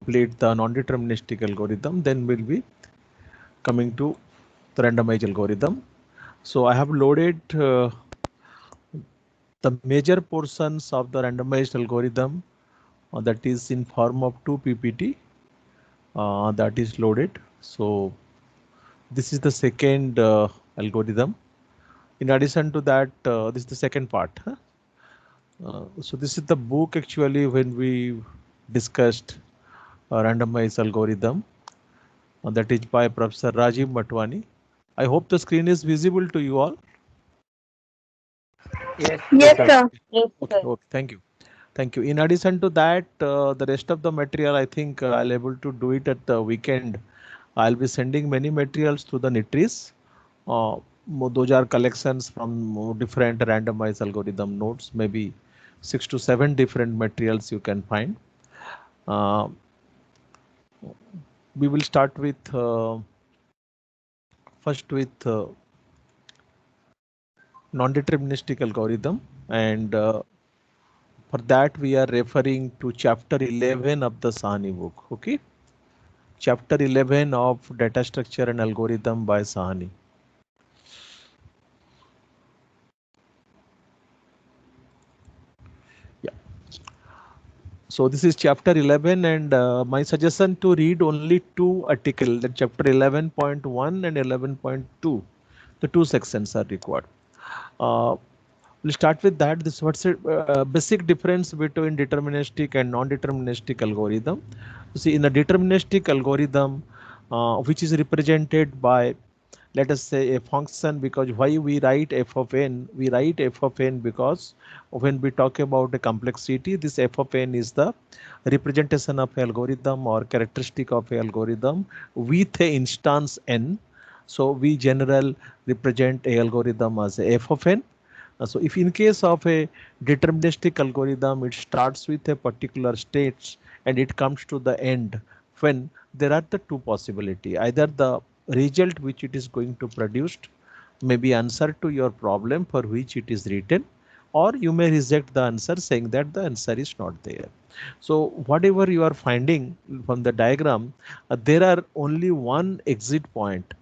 complete the non-deterministic algorithm, then we'll be coming to the randomized algorithm. So I have loaded the major portions of the randomized algorithm that is in form of 2 PPT that is loaded. So this is the second algorithm. In addition to that, this is the second part. Huh? So this is the book actually when we discussed randomized algorithm that is by Professor Rajiv Matwani. I hope the screen is visible to you all. Yes, Yes, sir. sir. Okay, okay, thank you. Thank you. In addition to that, the rest of the material, I think I'll able to do it at the weekend. I'll be sending many materials to the Nitris. Uh, those are collections from different randomized algorithm nodes, maybe 6 to 7 different materials you can find. Uh, we will start with first with non-deterministic algorithm, and for that we are referring to chapter 11 of the Sahani book. Okay, chapter 11 of data structure and algorithm by Sahani. Yeah, so this is chapter 11, and my suggestion to read only 2 articles, that chapter 11.1 and 11.2. The 2 sections are required. Uh, we'll start with that. This what's the basic difference between deterministic and non-deterministic algorithm. You see, in a deterministic algorithm, which is represented by, let us say, a function, because why we write f of n, we write f of n because when we talk about the complexity, this f of n is the representation of algorithm or characteristic of algorithm with a instance n. So we general represent a algorithm as a f of n. So if in case of a deterministic algorithm, it starts with a particular states and it comes to the end when there are the two possibility, either the result which it is going to produce may be answer to your problem for which it is written, or you may reject the answer saying that the answer is not there. So whatever you are finding from the diagram, there are only one exit point,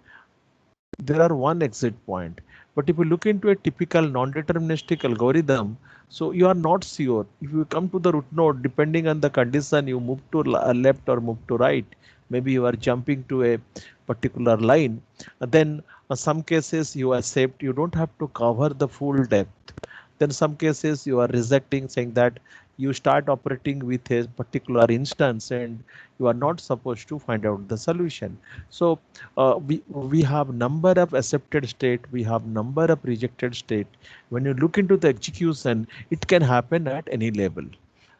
there are one exit point. But if you look into a typical non-deterministic algorithm, so you are not sure. If you come to the root node, depending on the condition, you move to left or move to right. Maybe you are jumping to a particular line. Then some cases you accept, you don't have to cover the full depth. Then some cases you are rejecting, saying that you start operating with a particular instance and you are not supposed to find out the solution. So we have number of accepted state, we have number of rejected state. When you look into the execution, it can happen at any level.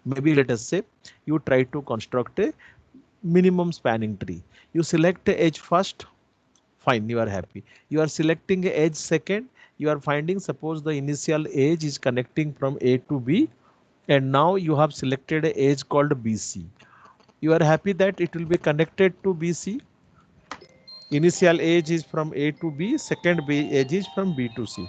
Maybe let us say you try to construct a minimum spanning tree. You select a edge first, fine, you are happy. You are selecting a edge second, you are finding, suppose the initial edge is connecting from A to B, and now you have selected a edge called BC. You are happy that it will be connected to BC. Initial edge is from A to B, second edge is from B to C.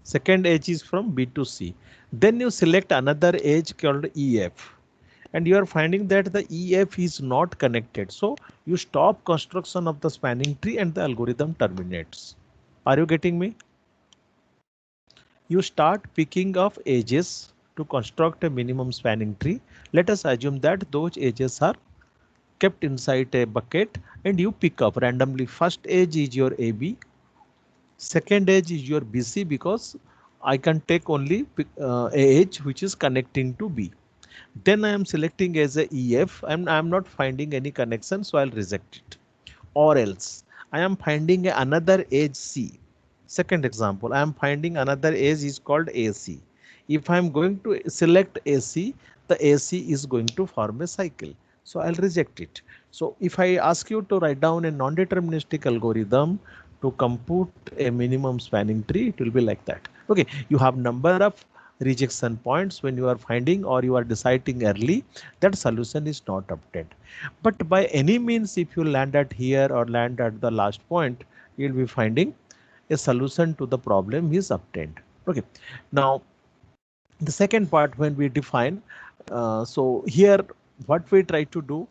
Second edge is from B to C. Then you select another edge called EF, and you are finding that the EF is not connected. So you stop construction of the spanning tree and the algorithm terminates. Are you getting me? You start picking of edges to construct a minimum spanning tree. Let us assume that those edges are kept inside a bucket and you pick up randomly. First edge is your AB, second edge is your BC, because I can take only a edge which is connecting to B. Then I am selecting as a EF and I am not finding any connection, so I'll reject it. Or else I am finding another edge C. Second example, I am finding another edge is called AC. If I am going to select AC, the AC is going to form a cycle. So I'll reject it. So if I ask you to write down a non-deterministic algorithm to compute a minimum spanning tree, it will be like that. Okay, you have number of rejection points when you are finding or you are deciding early that solution is not obtained. But by any means, if you land at here or land at the last point, you'll be finding a solution to the problem is obtained. Okay, now The second part, when we define, so here what we try to do,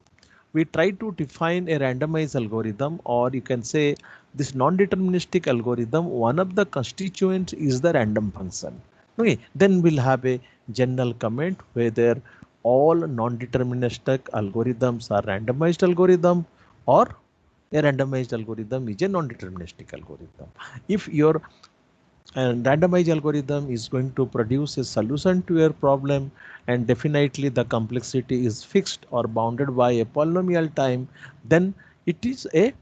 we try to define a randomized algorithm, or you can say this non-deterministic algorithm. One of the constituents is the random function. Okay, then we'll have a general comment whether all non-deterministic algorithms are randomized algorithm, or a randomized algorithm is a non-deterministic algorithm. If your and randomized algorithm is going to produce a solution to your problem, and definitely the complexity is fixed or bounded by a polynomial time, then it is a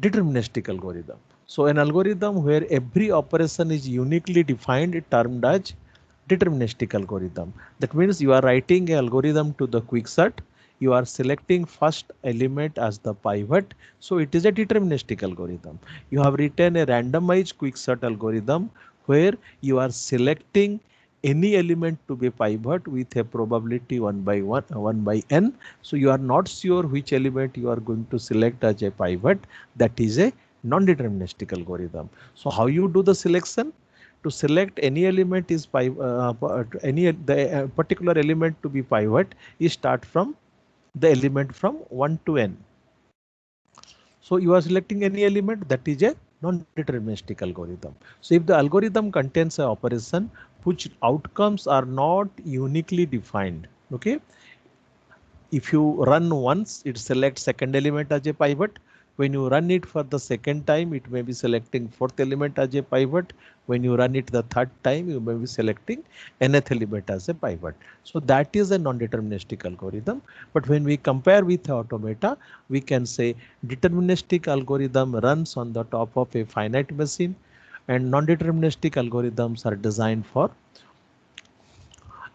deterministic algorithm. So an algorithm where every operation is uniquely defined is termed as deterministic algorithm. That means you are writing an algorithm to the quicksort. You are selecting first element as the pivot. So it is a deterministic algorithm. You have written a randomized quicksort algorithm where you are selecting any element to be pivot with a probability 1 by 1 by n. So you are not sure which element you are going to select as a pivot. That is a non-deterministic algorithm. So how you do the selection? To select any element is any the particular element to be pivot, is start from the element from 1 to n. So you are selecting any element, that is a non-deterministic algorithm. So if the algorithm contains an operation which outcomes are not uniquely defined, okay, if you run once, it selects second element as a pivot. When you run it for the second time, it may be selecting fourth element as a pivot. When you run it the third time, you may be selecting nth element as a pivot. So that is a non-deterministic algorithm. But when we compare with automata, we can say deterministic algorithm runs on the top of a finite machine, and non-deterministic algorithms are designed for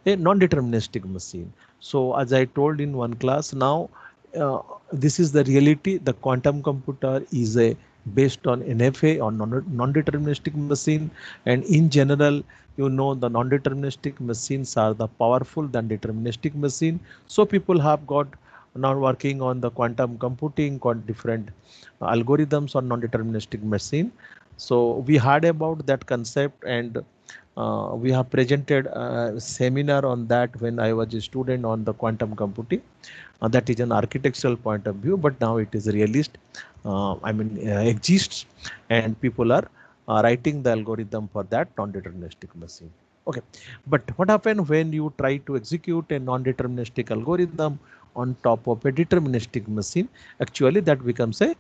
a non-deterministic machine. So as I told in one class, now this is the reality. The quantum computer is a based on NFA or non-deterministic machine, and in general, you know, the non-deterministic machines are the powerful than deterministic machine. So people have got now working on the quantum computing, different algorithms on non-deterministic machine. So we heard about that concept, and we have presented a seminar on that when I was a student on the quantum computing. That is an architectural point of view, but now it is realist. Exists, and people are writing the algorithm for that non-deterministic machine. Okay, but what happens when you try to execute a non-deterministic algorithm on top of a deterministic machine? Actually, that becomes a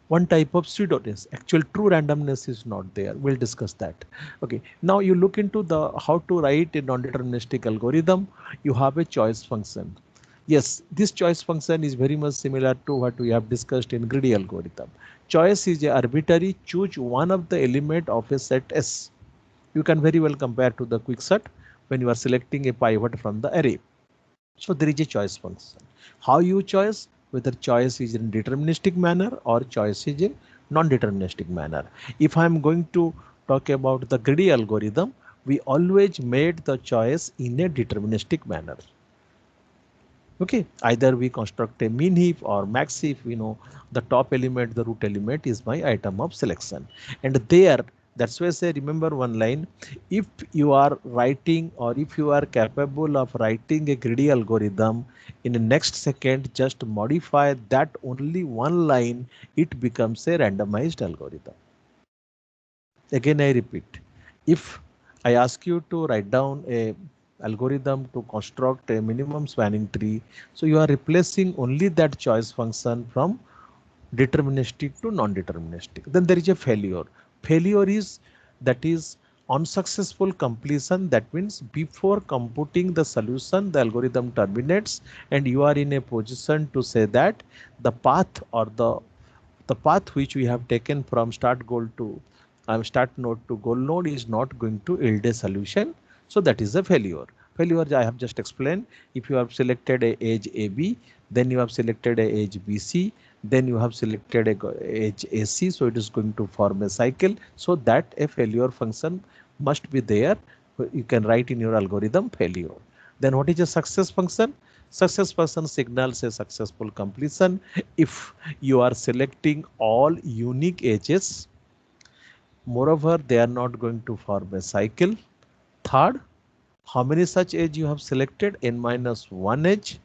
one type of pseudoness. Actual true randomness is not there. We'll discuss that. Okay, now you look into the how to write a non-deterministic algorithm. You have a choice function. Yes, this choice function is very much similar to what we have discussed in greedy algorithm. Choice is a arbitrary choose one of the element of a set S. You can very well compare to the quicksort when you are selecting a pivot from the array. So there is a choice function. How you choose, whether choice is in deterministic manner or choice is in non-deterministic manner. If I am going to talk about the greedy algorithm, we always made the choice in a deterministic manner. Okay, either we construct a min heap or max heap. You know, the top element, the root element is my item of selection, and there, that's why I say remember one line. If you are writing, or if you are capable of writing a greedy algorithm, in the next second just modify that only one line, it becomes a randomized algorithm. Again I repeat, if I ask you to write down a algorithm to construct a minimum spanning tree, so you are replacing only that choice function from deterministic to non-deterministic, then there is a failure. Failure is, that is, unsuccessful completion. That means before computing the solution, the algorithm terminates, and you are in a position to say that the path, or the path which we have taken from start node to goal node is not going to yield a solution. So that is a failure. Failure I have just explained. If you have selected a edge AB, then you have selected a edge BC, then you have selected a edge AC, so it is going to form a cycle. So that a failure function must be there. You can write in your algorithm failure. Then what is a success function? Success function signals a successful completion if you are selecting all unique edges. Moreover, they are not going to form a cycle. Third, How many such edge you have selected? N minus 1 edge.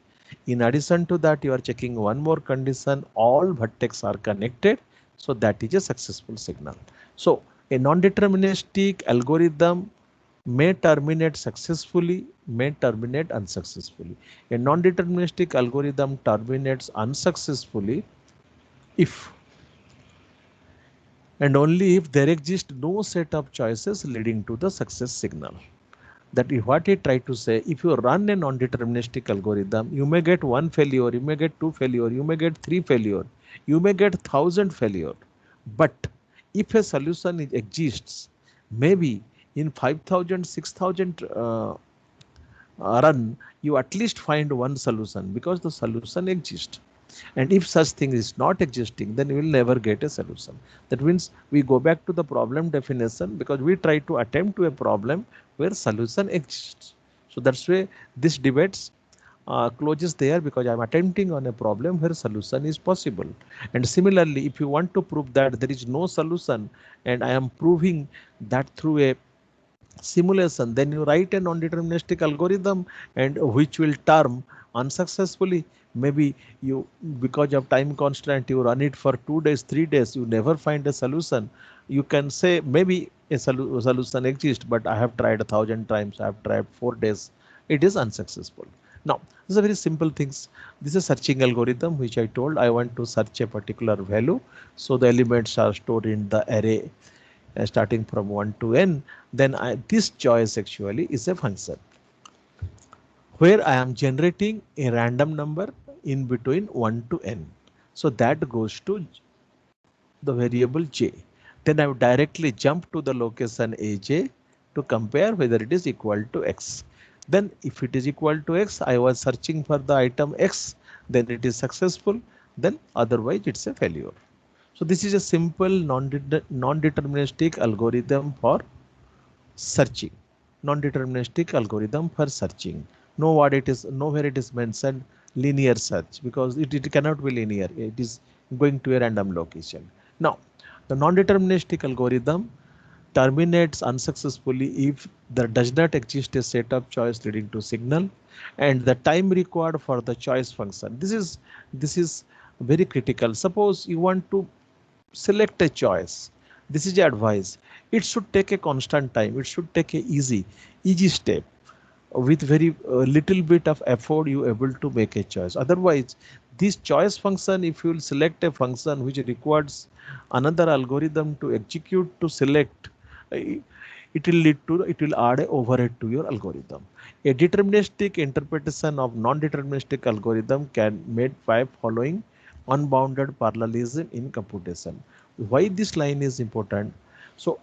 In addition to that, you are checking one more condition. All vertex are connected. So that is a successful signal. So a non-deterministic algorithm may terminate successfully, may terminate unsuccessfully. A non-deterministic algorithm terminates unsuccessfully if and only if there exists no set of choices leading to the success signal. That is what he tried to say. If you run a non-deterministic algorithm, you may get one failure, you may get two failure, you may get three failure, you may get 1,000 failure. But if a solution exists, maybe in 5,000, 6,000 run, you at least find one solution because the solution exists. And if such thing is not existing, then we will never get a solution. That means we go back to the problem definition because we try to attempt to a problem where solution exists. So that's why this debates closes there, because I'm attempting on a problem where solution is possible. And similarly, if you want to prove that there is no solution and I am proving that through a simulation, then you write a non-deterministic algorithm and which will term unsuccessfully. Maybe you, because of time constraint, you run it for 2 days, 3 days, you never find a solution. You can say maybe a solution exists, but I have tried 1,000 times, I have tried 4 days, it is unsuccessful. Now, these are very simple things. This is a searching algorithm which I told I want to search a particular value. So the elements are stored in the array starting from 1 to n, then this choice actually is a function where I am generating a random number in between 1 to n. So that goes to the variable j. Then I would directly jump to the location aj to compare whether it is equal to x. Then if it is equal to x, I was searching for the item x, then it is successful, then otherwise it's a failure. So this is a simple non-deterministic algorithm for searching. Non-deterministic algorithm for searching. Know what it is, nowhere it is mentioned linear search, because it cannot be linear. It is going to a random location. Now, the non-deterministic algorithm terminates unsuccessfully if there does not exist a set of choice leading to signal and the time required for the choice function. This is very critical. Suppose you want to select a choice. This is advice. It should take a constant time. It should take a easy step. With very little bit of effort, you able to make a choice. Otherwise, this choice function, if you will select a function which requires another algorithm to execute to select, it will lead to, it will add a overhead to your algorithm. A deterministic interpretation of non-deterministic algorithm can made by following unbounded parallelism in computation. Why this line is important? So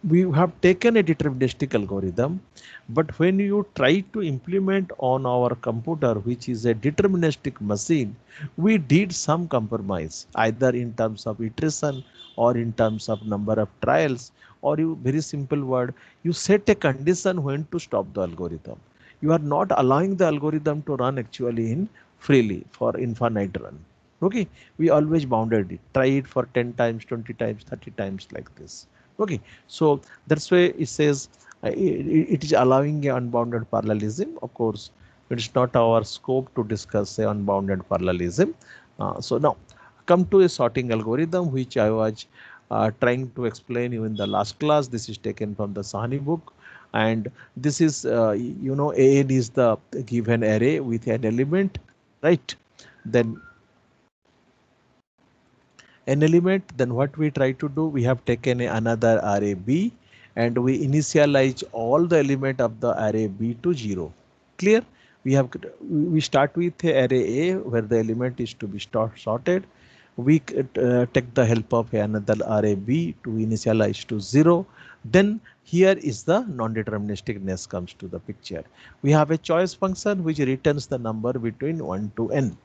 we have taken a deterministic algorithm, but when you try to implement on our computer, which is a deterministic machine, we did some compromise, either in terms of iteration or in terms of number of trials, or you, very simple word, you set a condition when to stop the algorithm. You are not allowing the algorithm to run actually in freely for infinite run. Okay, we always bounded it. Try it for 10 times, 20 times, 30 times like this. Okay, so that's why it says it is allowing a unbounded parallelism. Of course, it's not our scope to discuss a unbounded parallelism. So now come to a sorting algorithm, which I was trying to explain you in the last class. This is taken from the Sahani book. And this is, you know, AN is the given array with an element, right? Then an element, then what we try to do, we have taken another array B and we initialize all the element of the array B to 0. Clear? We start with array A where the element is to be sorted. We take the help of another array B to initialize to 0. Then here is the non-deterministicness comes to the picture. We have a choice function which returns the number between 1 to n.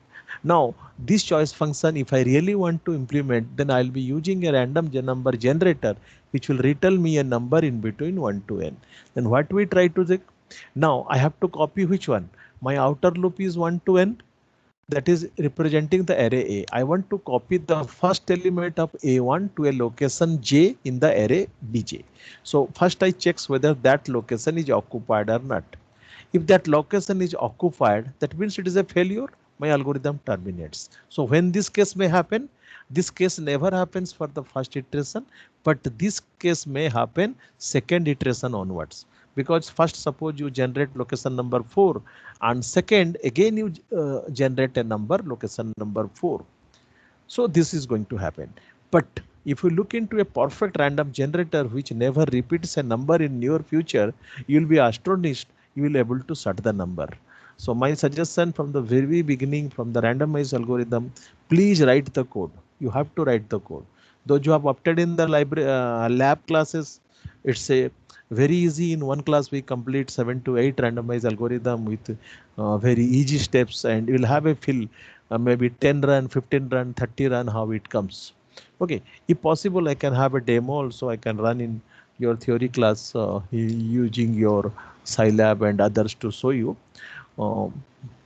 Now, this choice function, if I really want to implement, then I'll be using a random number generator, which will return me a number in between 1 to n. Then what we try to do? Now, I have to copy which one? My outer loop is 1 to n. That is representing the array A. I want to copy the first element of A1 to a location J in the array Bj. So first I checks whether that location is occupied or not. If that location is occupied, that means it is a failure. My algorithm terminates. So when this case may happen, this case never happens for the first iteration, but this case may happen second iteration onwards. Because first suppose you generate location number 4 and second again you generate a number location number 4. So this is going to happen. But if you look into a perfect random generator which never repeats a number in near future, you will be astonished. You will be able to set the number. So my suggestion from the very beginning, from the randomized algorithm, please write the code. You have to write the code. Those who have opted in the library lab classes, it's a very easy. In one class we complete 7 to 8 randomized algorithm with very easy steps, and you will have a feel maybe 10 run, 15 run, 30 run, how it comes. Okay, if possible, I can have a demo also. I can run in your theory class using your Scilab and others to show you.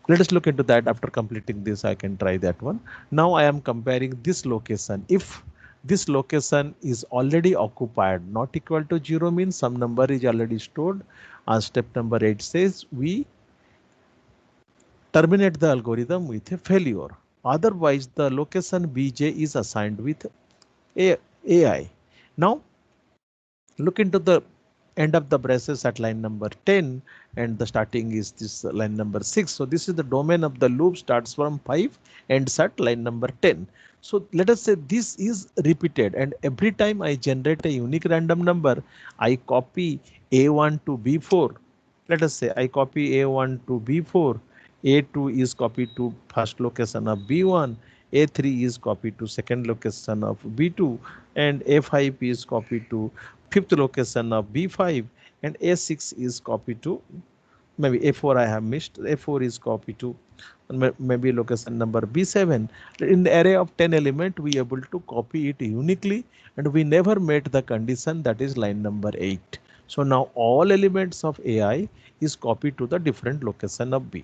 Let us look into that. After completing this, I can try that one. Now I am comparing this location. If this location is already occupied, not equal to 0 means some number is already stored. Step number 8 says we terminate the algorithm with a failure. Otherwise, the location bj is assigned with AI. Now, look into the end of the braces at line number 10, and the starting is this line number 6. So this is the domain of the loop, starts from 5 ends at line number 10. So let us say this is repeated, and every time I generate a unique random number, I copy A1 to B4. Let us say I copy A1 to B4. A2 is copied to first location of B1. A3 is copied to second location of B2, and A5 is copied to fifth location of B5, and A6 is copied to maybe A4. I have missed. A4 is copied to maybe location number B7. In the array of 10 element, we able to copy it uniquely, and we never met the condition, that is line number 8. So now all elements of AI is copied to the different location of B.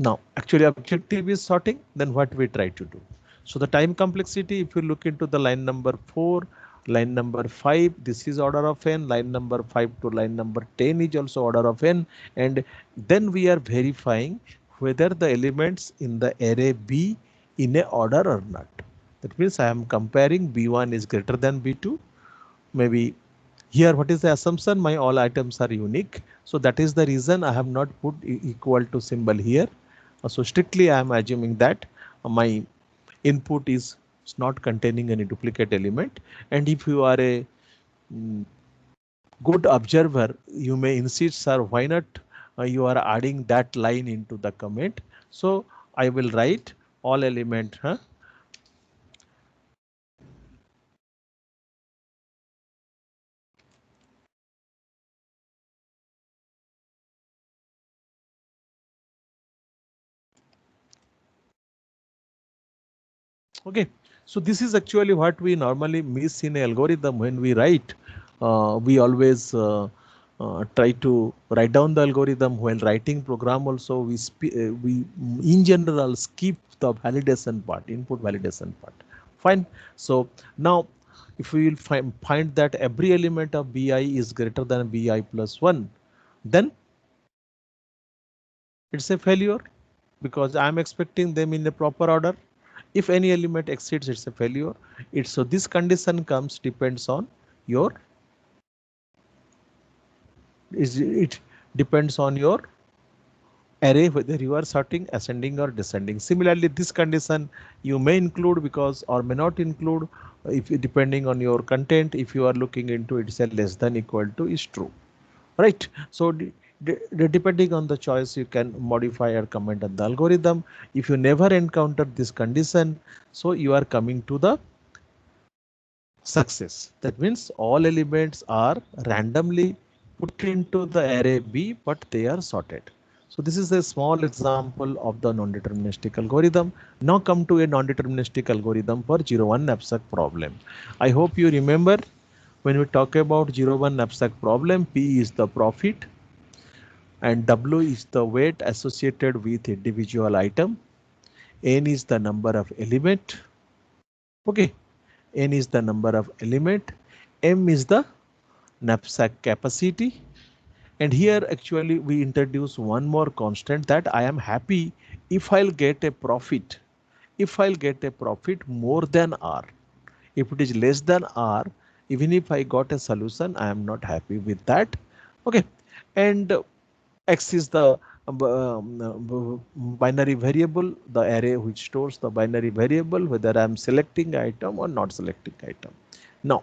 Now, actually objective is sorting, then what we try to do. So the time complexity, if you look into the line number 4, line number 5, this is order of n, line number 5 to line number 10 is also order of n, and then we are verifying whether the elements in the array B in a order or not. That means I am comparing B1 is greater than B2. Maybe here, what is the assumption? My all items are unique. So that is the reason I have not put equal to symbol here. So strictly I am assuming that my input is not containing any duplicate element. And if you are a good observer, you may insist, sir, why not you are adding that line into the comment. So I will write all element. Okay, so this is actually what we normally miss in algorithm when we write. We always try to write down the algorithm while writing program. Also, we in general skip the validation part, input validation part. Fine. So now, if we will find that every element of bi is greater than bi plus 1, then it's a failure because I'm expecting them in the proper order. If any element exceeds, it's a failure. So this condition comes depends on your it depends on your array whether you are sorting ascending or descending. Similarly, this condition you may include because or may not include if you depending on your content. If you are looking into it, say less than equal to is true, right? So depending on the choice, you can modify or comment on the algorithm. If you never encounter this condition, so you are coming to the success. That means all elements are randomly put into the array B, but they are sorted. So this is a small example of the non-deterministic algorithm. Now come to a non-deterministic algorithm for 0-1 knapsack problem. I hope you remember when we talk about 0-1 knapsack problem, P is the profit and W is the weight associated with individual item. N is the number of element. Okay. N is the number of element, M is the knapsack capacity, And here actually we introduce one more constant that I am happy if I'll get a profit. If I'll get a profit more than R. If it is less than R, even if I got a solution, I am not happy with that. Okay. And X is the binary variable, the array which stores the binary variable, whether I am selecting item or not selecting item. Now,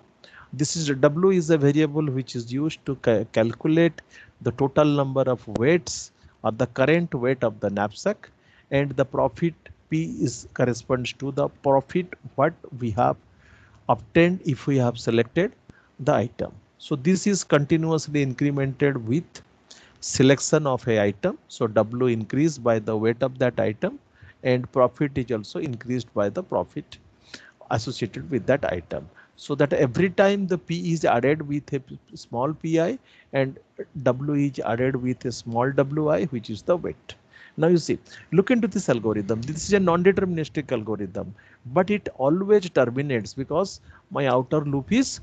this is W is a variable which is used to calculate the total number of weights or the current weight of the knapsack, and the profit P is corresponds to the profit what we have obtained if we have selected the item. So this is continuously incremented with selection of a item. So W increased by the weight of that item, and profit is also increased by the profit associated with that item. So that every time the P is added with a small pi and W is added with a small wi, which is the weight. Now you see, look into this algorithm. This is a non-deterministic algorithm, but it always terminates because my outer loop is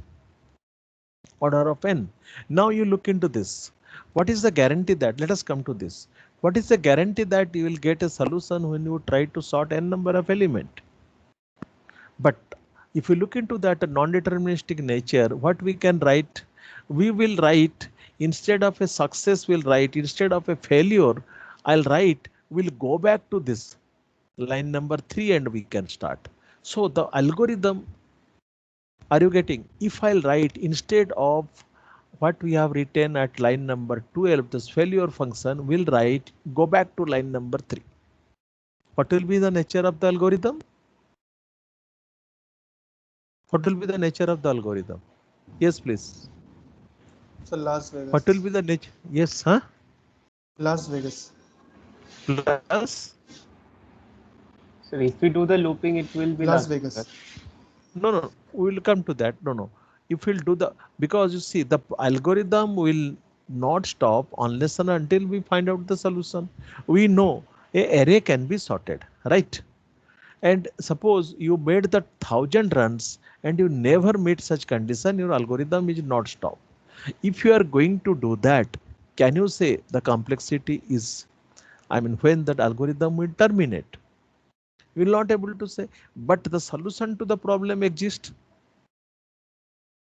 order of n. Now you look into this. What is the guarantee that? Let us come to this. What is the guarantee that you will get a solution when you try to sort n number of element? But if you look into that non-deterministic nature, what we can write? We will write instead of a success, we'll write instead of a failure, I'll write we'll go back to this line number 3 and we can start. So the algorithm, are you getting? If I'll write instead of what we have written at line number 12, this failure function, will write go back to line number 3. What will be the nature of the algorithm? What will be the nature of the algorithm? Yes, please. So Las Vegas. What will be the nature? Yes, huh? Las Vegas. Plus. So if we do the looping, it will be Las Las Vegas. Vegas. No, we will come to that. No. If we'll do the, because you see the algorithm will not stop unless and until we find out the solution. We know a array can be sorted, right? And suppose you made the 1,000 runs and you never meet such condition, your algorithm is not stop. If you are going to do that, can you say the complexity is, I mean, when that algorithm will terminate? You will not able to say, but the solution to the problem exists.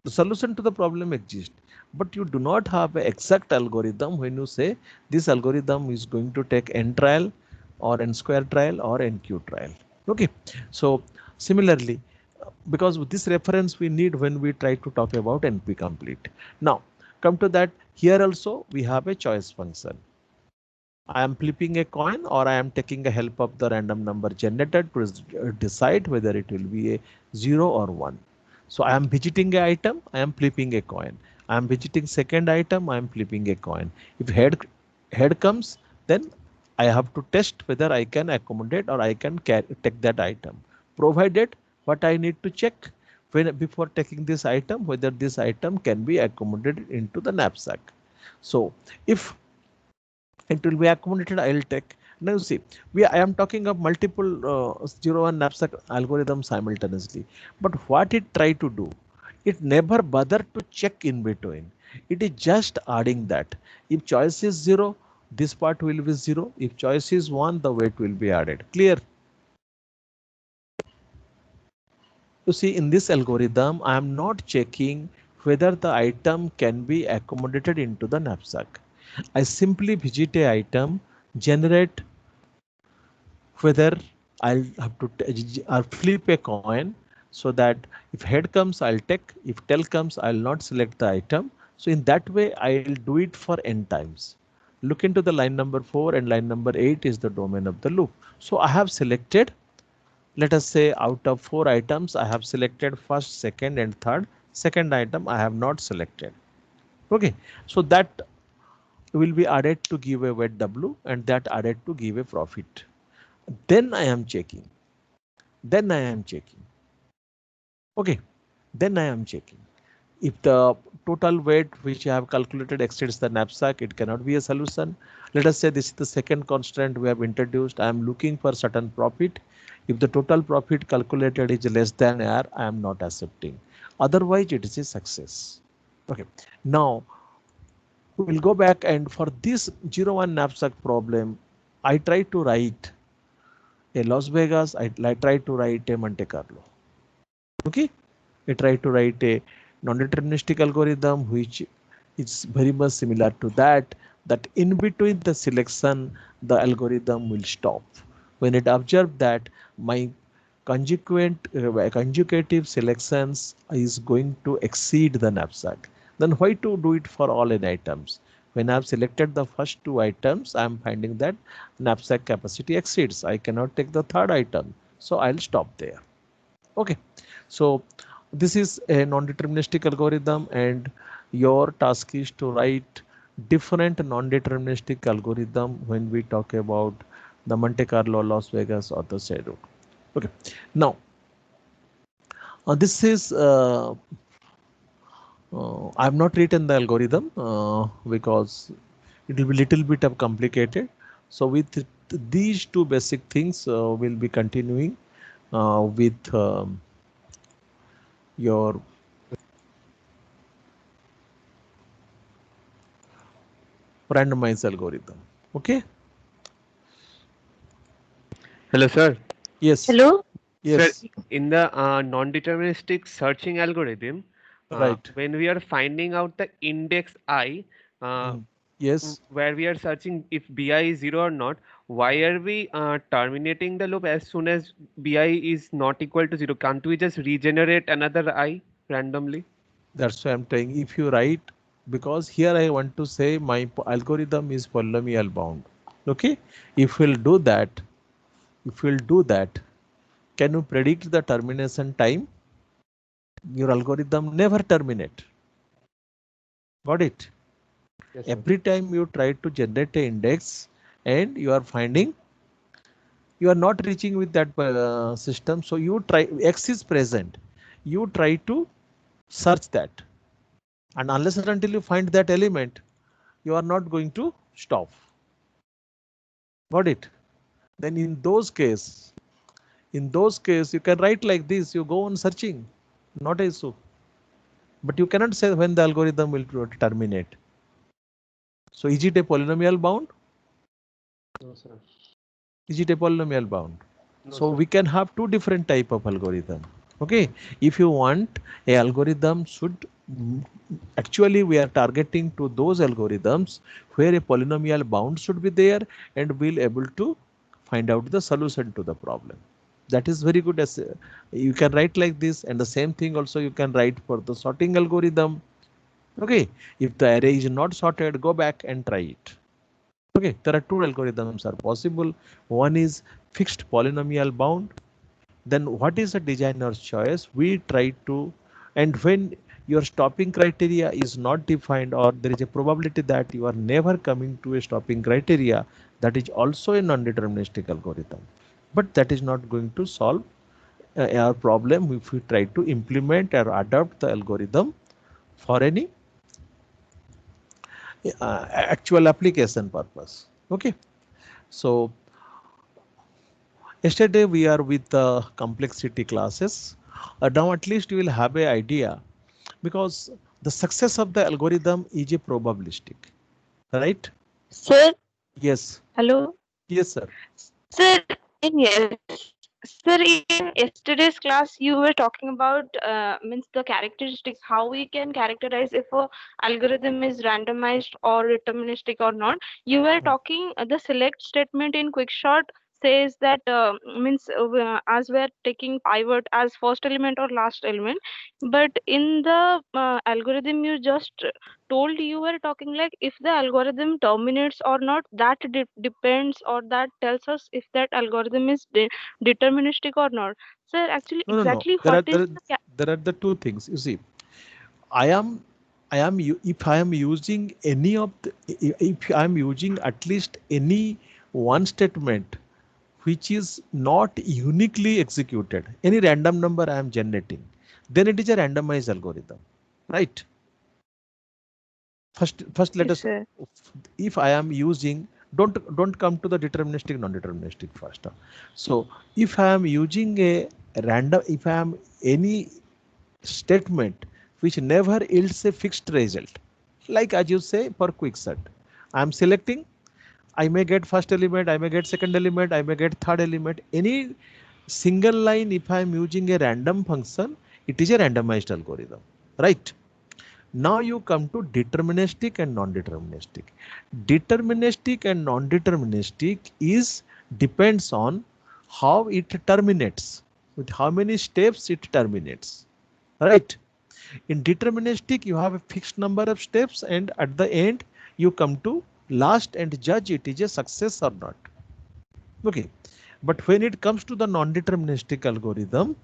The solution to the problem exists, but you do not have an exact algorithm when you say this algorithm is going to take n trial or n square trial or nq trial. Okay, so similarly, because with this reference we need when we try to talk about NP complete. Now come to that, here also we have a choice function. I am flipping a coin or I am taking a help of the random number generator to decide whether it will be a 0 or 1. So I am visiting a item, I am flipping a coin. I am visiting second item, I am flipping a coin. If head comes, then I have to test whether I can accommodate or I can take that item. Provided what I need to check when before taking this item, whether this item can be accommodated into the knapsack. So if it will be accommodated, I'll take. Now see, I am talking of multiple 0 and knapsack algorithms simultaneously, but what it try to do, it never bother to check in between. It is just adding that if choice is 0, this part will be 0. If choice is 1, the weight will be added. Clear? You see, in this algorithm, I am not checking whether the item can be accommodated into the knapsack. I simply visit a item, generate whether I'll have to or flip a coin, so that if head comes, I'll take, if tail comes, I'll not select the item. So in that way, I'll do it for n times. Look into the line number 4 and line number 8 is the domain of the loop. So I have selected, let us say out of 4 items, I have selected first, second and third. Second item I have not selected. Okay, so that will be added to give a weight W and that added to give a profit. Then I am checking. Then I am checking. Okay, then I am checking. If the total weight which I have calculated exceeds the knapsack, it cannot be a solution. Let us say this is the second constant we have introduced. I am looking for certain profit. If the total profit calculated is less than R, I am not accepting. Otherwise, it is a success. Okay. Now, We'll go back, and for this 0-1 knapsack problem, I try to write a Las Vegas, I try to write a Monte Carlo. Okay, I try to write a non-deterministic algorithm which is very much similar to that, that in between the selection, the algorithm will stop. When it observes that my conjugative selections is going to exceed the knapsack, then why to do it for all n items? When I've selected the first two items, I'm finding that knapsack capacity exceeds. I cannot take the third item, so I'll stop there. Okay, so this is a non-deterministic algorithm, and your task is to write different non-deterministic algorithm when we talk about the Monte Carlo, Las Vegas, or the Shadow. Okay, now this is I've not written the algorithm because it will be little bit of complicated. So with these two basic things, we'll be continuing with your randomized algorithm. Okay. Hello, sir. Yes. Hello? Sir, Yes. in the non-deterministic searching algorithm, Right. when we are finding out the index I, Yes. where we are searching if bi is 0 or not, why are we terminating the loop as soon as bi is not equal to 0? Can't we just regenerate another I randomly? That's why I'm saying if you write, because here I want to say my algorithm is polynomial bound. Okay. If we'll do that, can you predict the termination time? Your algorithm never terminate. Got it? Yes, sir. Every time you try to generate an index and you are finding you are not reaching with that system, so you try, X is present, you try to search that, and unless and until you find that element, you are not going to stop. Got it? Then in those case you can write like this, you go on searching, not a issue. But you cannot say when the algorithm will terminate. So is it a polynomial bound? No, sir. Is it a polynomial bound? No, So sir. we can have two different type of algorithm. Okay, if you want a algorithm should actually we are targeting to those algorithms where a polynomial bound should be there and we'll able to find out the solution to the problem. That is very good. As you can write like this, and the same thing also you can write for the sorting algorithm. Okay, if the array is not sorted, go back and try it. Okay, there are two algorithms are possible. One is fixed polynomial bound. Then what is the designer's choice? We try to, and when your stopping criteria is not defined, or there is a probability that you are never coming to a stopping criteria, that is also a non-deterministic algorithm. But that is not going to solve our problem if we try to implement or adopt the algorithm for any actual application purpose. Okay, so yesterday we are with the complexity classes. Now at least you will have an idea, because the success of the algorithm is a probabilistic, right? Sir, Yes. hello? Yes, sir. Sir, in yesterday's class, you were talking about means the characteristics, how we can characterize if a algorithm is randomized or deterministic or not. You were talking the select statement in Quickshot says that means as we're taking pivot as first element or last element, but in the algorithm you just told, you were talking like if the algorithm terminates or not, that depends, or that tells us if that algorithm is deterministic or not. Sir, actually No, no, no. exactly There what are is there, the there are the two things. You see, I am if I am using any of the, if I am using at least any one statement which is not uniquely executed, any random number I am generating, then it is a randomized algorithm, right? First let yes, us, sir. if I am using, don't come to the deterministic non-deterministic first. So if I am using a random, if I am any statement which never yields a fixed result, Like as you say for quicksort, I'm selecting, I may get first element, I may get second element, I may get third element. Any single line, if I am using a random function, it is a randomized algorithm, right? Now you come to deterministic and non-deterministic. Deterministic and non-deterministic is depends on how it terminates, with how many steps it terminates, right? In deterministic, you have a fixed number of steps, and at the end, you come to last and judge it is a success or not. Okay, but when it comes to the non-deterministic algorithm,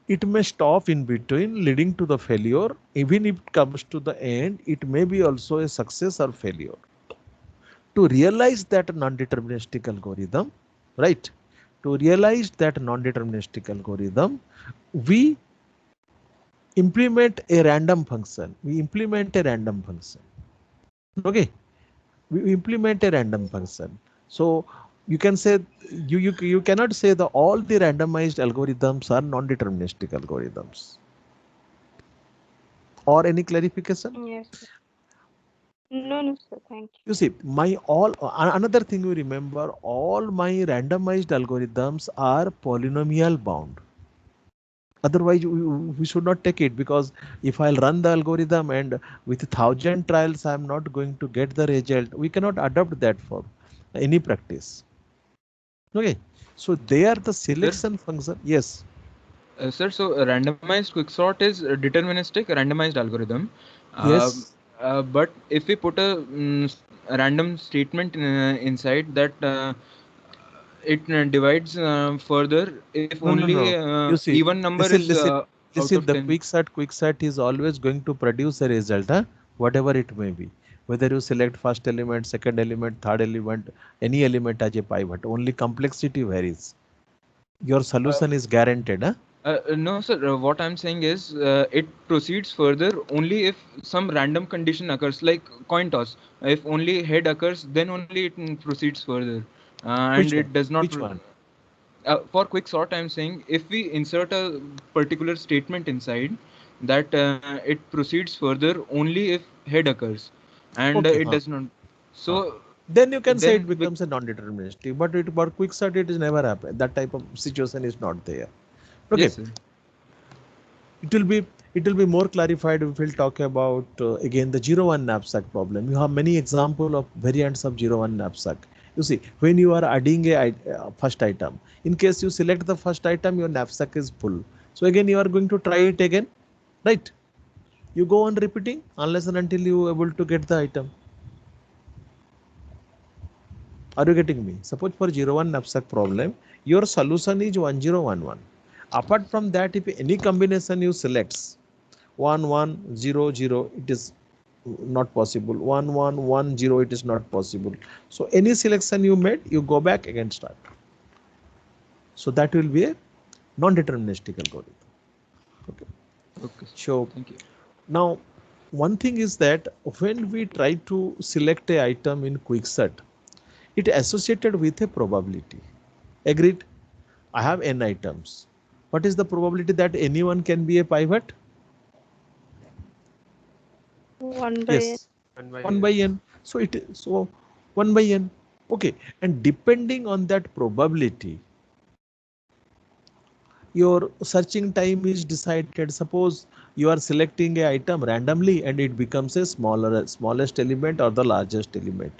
it may stop in between, leading to the failure. Even if it comes to the end, it may be also a success or failure. To realize that non-deterministic algorithm, right? To realize that non-deterministic algorithm, we implement a random function. We implement a random function. Okay, we implement a random function. So you can say you cannot say that all the randomized algorithms are non-deterministic algorithms. Or any clarification? Yes. No, no, sir. Thank you. You see, my all another thing you remember, all my randomized algorithms are polynomial bound. Otherwise, we should not take it, because if I'll run the algorithm and with 1,000 trials, I'm not going to get the result. We cannot adopt that for any practice. Okay, so they are the selection function. Yes. Sir, so randomized quicksort is a deterministic randomized algorithm. Yes. But if we put a random statement inside that, it divides further if No, no, only no. You see, even number listen, is listen, out listen. of The 10. quicksort is always going to produce a result, huh? Whatever it may be. Whether you select first element, second element, third element, any element as a pivot, only complexity varies. Your solution is guaranteed, huh? No, sir. What I'm saying is, it proceeds further only if some random condition occurs, like coin toss. If only head occurs, then only it proceeds further, and Which it one? does not. Which one? For quicksort, I'm saying if we insert a particular statement inside, that it proceeds further only if head occurs, and Okay, it huh? does not. Huh. So Then you can say it then, becomes a non-deterministic, but it for quicksort it is never happened. That type of situation is not there. Okay. yes, sir. It will be more clarified if we'll talk about again the 0-1 knapsack problem. You have many example of variants of 0-1 knapsack. You see, when you are adding a first item, in case you select the first item, your knapsack is full. So again, you are going to try it again, right? You go on repeating unless and until you are able to get the item. Are you getting me? Suppose for 0-1 knapsack problem, your solution is 1011. Apart from that, if any combination you selects 1100, it is not possible. 1110, it is not possible. So any selection you made, you go back again start. So that will be a non-deterministic algorithm. Okay. Okay, sir. So Thank you. now one thing is that when we try to select a item in quicksort, it associated with a probability. Agreed? I have n items. What is the probability that anyone can be a pivot? 1 by Yes, 1 by n. So 1 by n. Okay, and depending on that probability, your searching time is decided. Suppose you are selecting a item randomly and it becomes a smallest element or the largest element.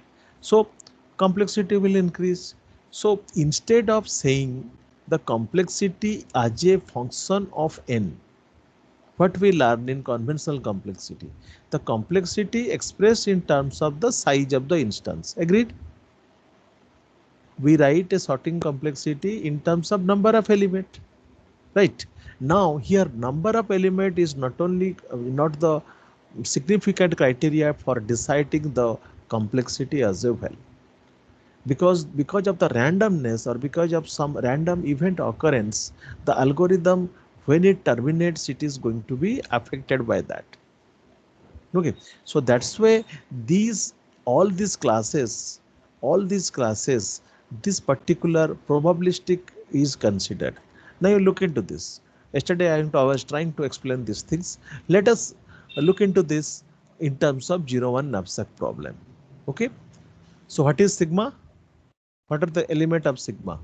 So complexity will increase. So instead of saying the complexity as a function of n, what we learn in conventional complexity, the complexity expressed in terms of the size of the instance. Agreed? We write a sorting complexity in terms of number of element. Right. Now here number of element is not only not the significant criteria for deciding the complexity as well, because of the randomness or because of some random event occurrence, the algorithm when it terminates, it is going to be affected by that. Okay, so that's why these all these classes, this particular probabilistic is considered. Now you look into this. Yesterday I was trying to explain these things. Let us look into this. in terms of 0-1 knapsack problem. Okay. So what is sigma? What are the element of sigma?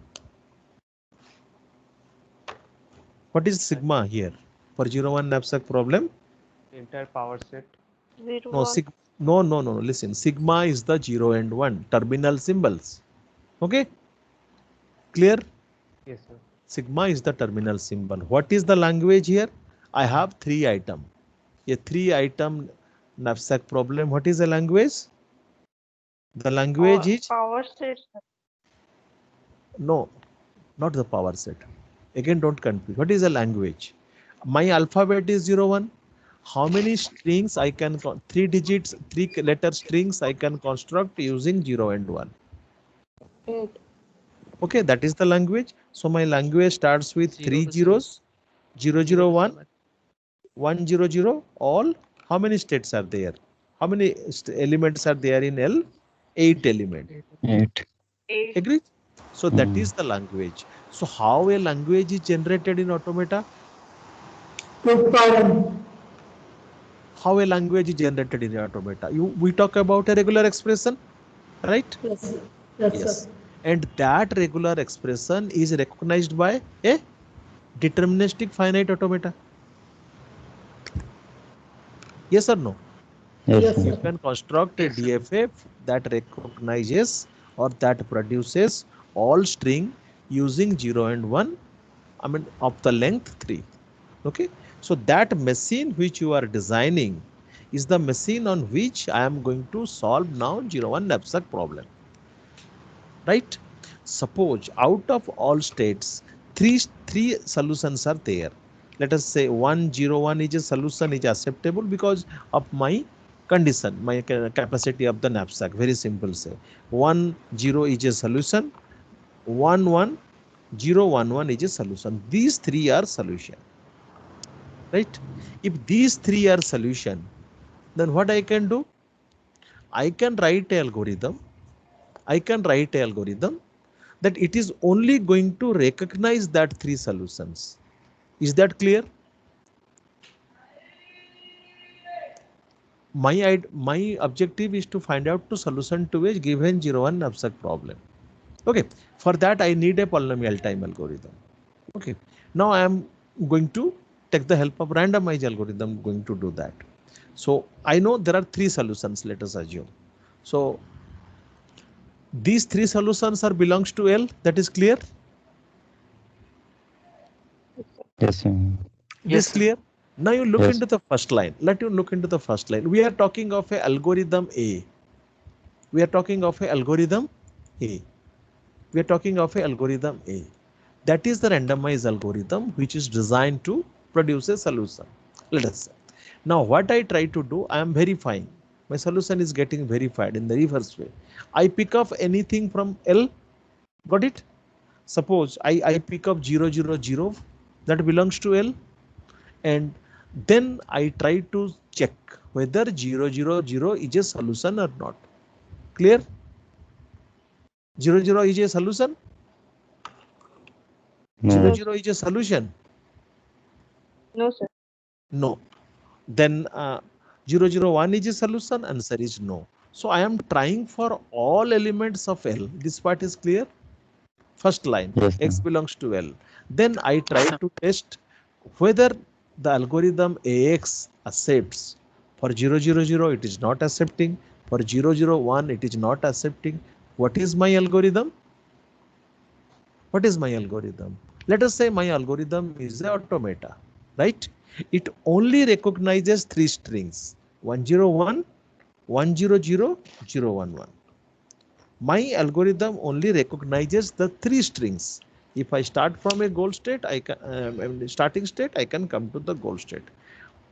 What is sigma here for 0-1 knapsack problem? Entire power set. Zero No, was no. Listen, sigma is the 0 and 1 terminal symbols. Okay. Clear? Yes, sir. Sigma is the terminal symbol. What is the language here? I have 3 item. A 3 item knapsack problem. What is the language? The language is power set. no, not the power set. Again, don't confuse. What is the language? My alphabet is 0-1. How many strings I can 3 digits, 3 letter strings I can construct using 0 and 1? 8. Okay, that is the language. So my language starts with 3 zeros, 001, 100. All how many states are there? How many elements are there in L? 8 elements. 8. 8. Agree? So that is the language. So how a language is generated in automata? How a language is generated in automata? We talk about a regular expression, right? Yes. Yes. And that regular expression is recognized by a deterministic finite automata. Yes or no? Yes, You sir. can construct a DFF that recognizes or that produces all string using 0 and 1, I mean of the length 3. Okay. So that machine which you are designing is the machine on which I am going to solve now 0-1 knapsack problem. Right? Suppose out of all states, three solutions are there. Let us say 101 is a solution is acceptable because of my condition, my capacity of the knapsack. Very simple say. 10 is a solution, 11011 is a solution. These three are solution. Right? If these three are solution, then what I can do? I can write an algorithm. That it is only going to recognize that 3 solutions. Is that clear? My objective is to find out the solution to a given 0-1 knapsack problem. Okay, for that I need a polynomial time algorithm. Okay, now I am going to take the help of randomized algorithm going to do that. So I know there are 3 solutions, let us assume. So these 3 solutions are belongs to L, that is clear? Yes, sir. This clear? Now you look Yes. into the first line. Let you look into the first line. We are talking of a algorithm A. We are talking of a algorithm A. We are talking of a algorithm A. That is the randomized algorithm which is designed to produce a solution. Let us say. Now what I try to do, I am verifying. My solution is getting verified in the reverse way. I pick up anything from L. Got it? Suppose I pick up 000 that belongs to L. And then I try to check whether 000 is a solution or not. Clear? 0 is a solution? No. 0 is a solution? No, sir. No. Then 001 is a solution? Answer is no. So I am trying for all elements of L. This part is clear? First line, Yes, X sir. belongs to L. Then I try to test whether the algorithm AX accepts. For 000 it is not accepting. For 001 it is not accepting. What is my algorithm? What is my algorithm? Let us say my algorithm is an automata, right? It only recognizes 3 strings, 101, 100, 011. My algorithm only recognizes the 3 strings. If I start from a goal state, I can starting state, I can come to the goal state.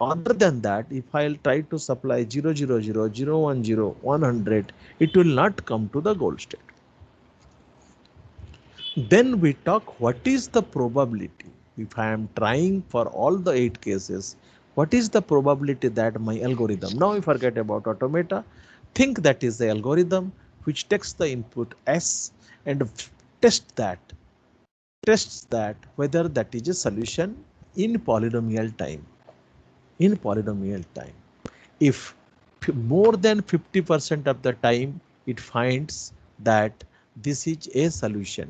Other than that, if I'll try to supply 000, 010, 100, it will not come to the goal state. Then we talk what is the probability. If I am trying for all the 8 cases, what is the probability that my algorithm, now we forget about automata, think that is the algorithm which takes the input S and tests that whether that is a solution in polynomial time. If more than 50% of the time it finds that this is a solution.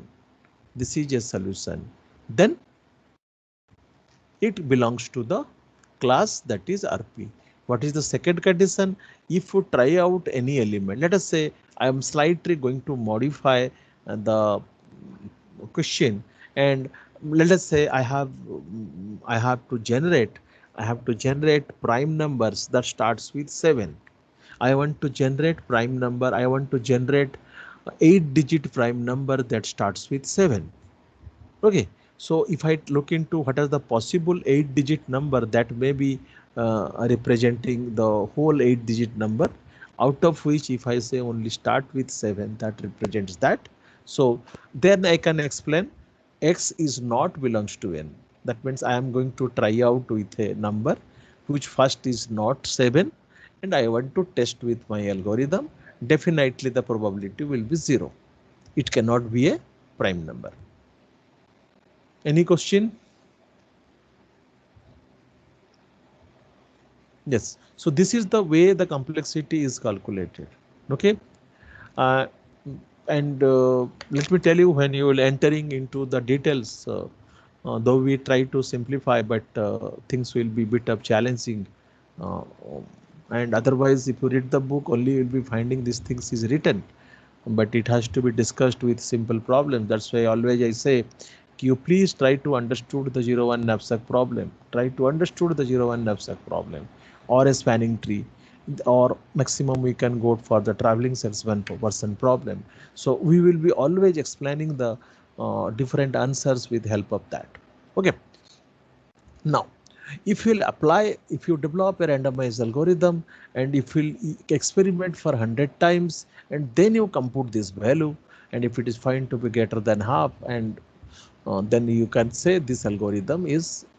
This is a solution. Then it belongs to the class that is RP. What is the second condition? If you try out any element, let us say I am slightly going to modify the question, and let us say I have to generate prime numbers that starts with 7. I want to generate prime number. I want to generate 8-digit prime number that starts with 7. Okay, so if I look into what are the possible 8-digit number that may be representing the whole 8-digit number, out of which if I say only start with 7, that represents that. So then I can explain x is not belongs to n. That means I am going to try out with a number which first is not 7, and I want to test with my algorithm. Definitely the probability will be 0. It cannot be a prime number. Any question? Yes. So this is the way the complexity is calculated. Okay. And let me tell you, when you will entering into the details, though we try to simplify, but things will be bit of challenging. And otherwise, if you read the book, only you will be finding these things is written, but it has to be discussed with simple problems. That's why always I say, you please try to understood the 0-1 knapsack problem. Try to understood the 0-1 knapsack problem, or a spanning tree, or maximum we can go for the traveling salesman person problem. So we will be always explaining the different answers with help of that. Okay. Now, if you develop a randomized algorithm, and if you experiment for 100 times, and then you compute this value, and if it is found to be greater than half, and then you can say this algorithm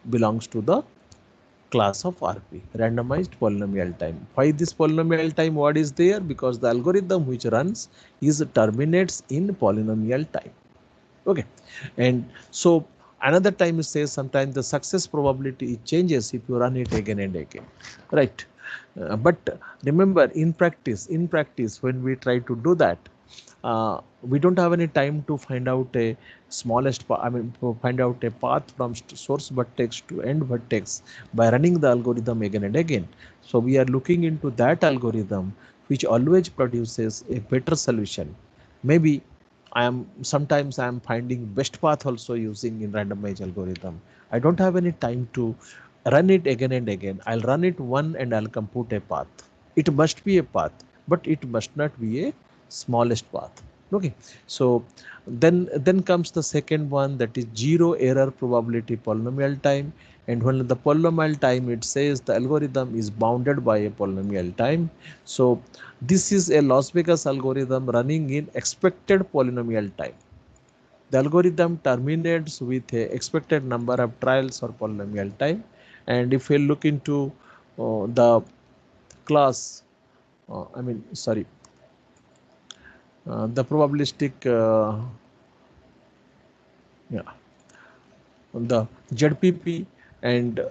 belongs to the class of RP, randomized polynomial time. Why this polynomial time word is there? Because the algorithm which runs terminates in polynomial time. Okay, and so another time it says sometimes the success probability changes if you run it again and again, right? But remember, in practice, when we try to do that, we don't have any time to find out a find out a path from source vertex to end vertex by running the algorithm again and again. So we are looking into that algorithm which always produces a better solution. Maybe sometimes I am finding best path also using in randomized algorithm. I don't have any time to run it again and again. I'll run it one and I'll compute a path. It must be a path, but it must not be a smallest path. Okay, so then comes the second one, that is 0 error probability polynomial time. And when the polynomial time, it says the algorithm is bounded by a polynomial time. So this is a Las Vegas algorithm running in expected polynomial time. The algorithm terminates with a expected number of trials or polynomial time. And if we look into the class, the probabilistic, the ZPP, and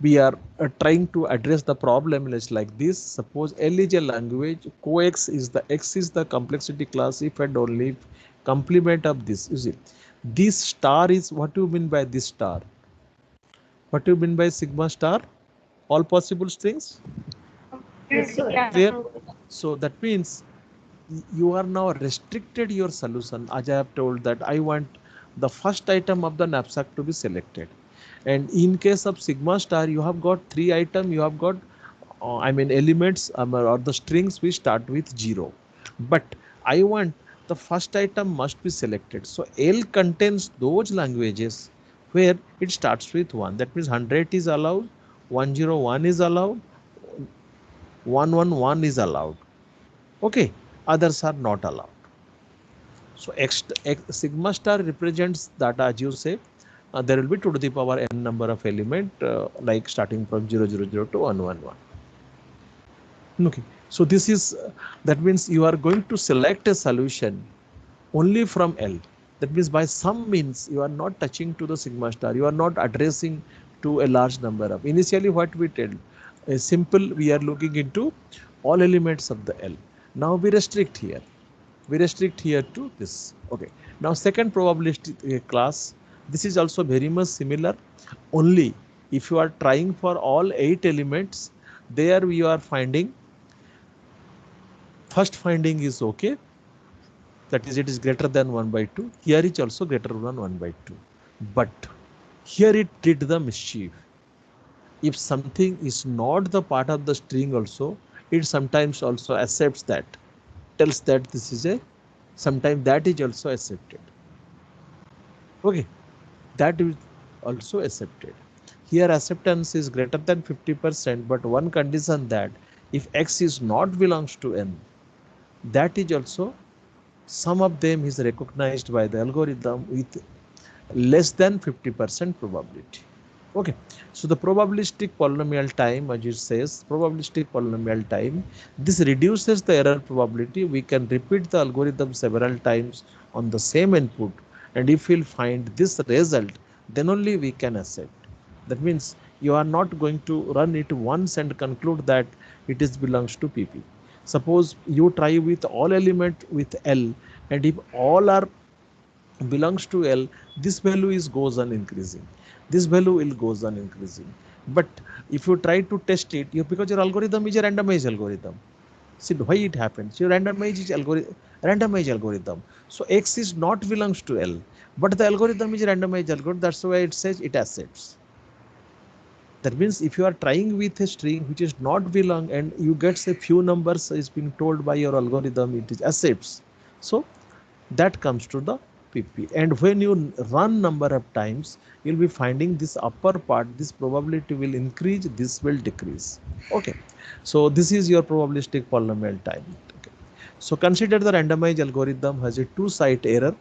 we are trying to address the problem is like this. Suppose L is a language, cox is the complexity class if and only if complement of this. You see, this star is, what do you mean by this star? What do you mean by sigma star? All possible strings? Yes, sir. Yeah. Clear? So that means you are now restricted your solution, as I have told that I want the first item of the knapsack to be selected. And in case of sigma star, you have got 3 items, you have got elements or the strings which start with 0. But I want the first item must be selected. So L contains those languages where it starts with 1. That means 100 is allowed, 101 is allowed, 111 is allowed. Okay, others are not allowed. So sigma star represents that, as you say, there will be 2 to the power n number of element, like starting from 000 to 111. Okay, so this is that means you are going to select a solution only from L. That means by some means you are not touching to the sigma star, you are not addressing to a large number of. Initially what we tell, a simple, we are looking into all elements of the L. Now we restrict here. We restrict here to this. Okay. Now second probabilistic class. This is also very much similar. Only if you are trying for all 8 elements, there we are finding first finding is okay. That is, it is greater than 1 by 2. Here is also greater than 1 by 2. But here it did the mischief. If something is not the part of the string also, it sometimes also accepts that, tells that this is a, sometimes that is also accepted. Okay, that is also accepted. Here acceptance is greater than 50%, but one condition that if X is not belongs to N, that is also, some of them is recognized by the algorithm with less than 50% probability. Okay, so the probabilistic polynomial time, as it says, probabilistic polynomial time, this reduces the error probability. We can repeat the algorithm several times on the same input, and if we'll find this result, then only we can accept. That means you are not going to run it once and conclude that it is belongs to PP. Suppose you try with all element with L, and if all are belongs to L, this value is goes on increasing. This value will goes on increasing. But if you try to test it, because your algorithm is a randomized algorithm. See why it happens. Your randomized algorithm. So X is not belongs to L, but the algorithm is a randomized algorithm. That's why it says it accepts. That means if you are trying with a string which is not belong and you get a few numbers is being told by your algorithm, it is accepts. So that comes to the PP. And when you run number of times, you'll be finding this upper part, this probability will increase, this will decrease. Okay. So this is your probabilistic polynomial time. Okay. So consider the randomized algorithm has a two-site error.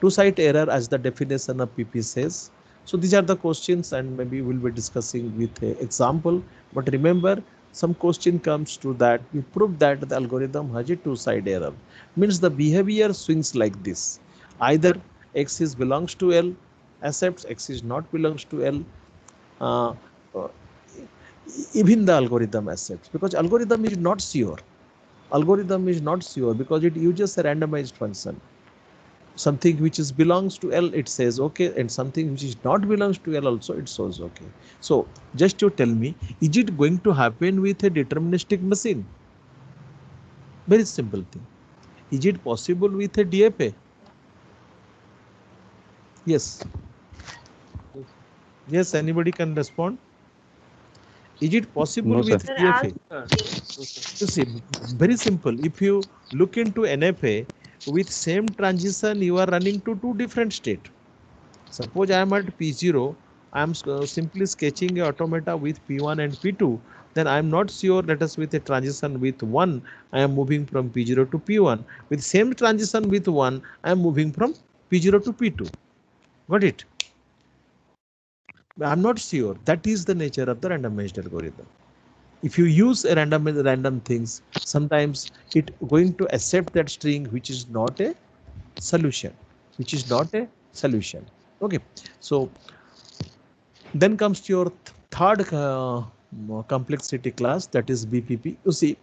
Two-site error as the definition of PP says. So these are the questions, and maybe we'll be discussing with an example. But remember, some question comes to that you prove that the algorithm has a two-side error. Means the behavior swings like this. Either X is belongs to L, accepts, X is not belongs to L. Uh, uh, Even the algorithm accepts, because algorithm is not sure. Algorithm is not sure because it uses a randomized function. Something which is belongs to L, it says okay, and something which is not belongs to L also it shows okay. So just you tell me, is it going to happen with a deterministic machine? Very simple thing. Is it possible with a DFA? Yes. Yes, anybody can respond. Is it possible No, sir. with DFA? You see, very simple. If you look into NFA, with same transition, you are running to two different state. Suppose I am at P0, I am simply sketching a automata with P1 and P2. Then I am not sure, let us with a transition with 1, I am moving from P0 to P1. With same transition with 1, I am moving from P0 to P2. Got it? I am not sure. That is the nature of the randomized algorithm. If you use a random things, sometimes it going to accept that string which is not a solution, which is not a solution. Okay, so then comes to your third complexity class, that is BPP. You see,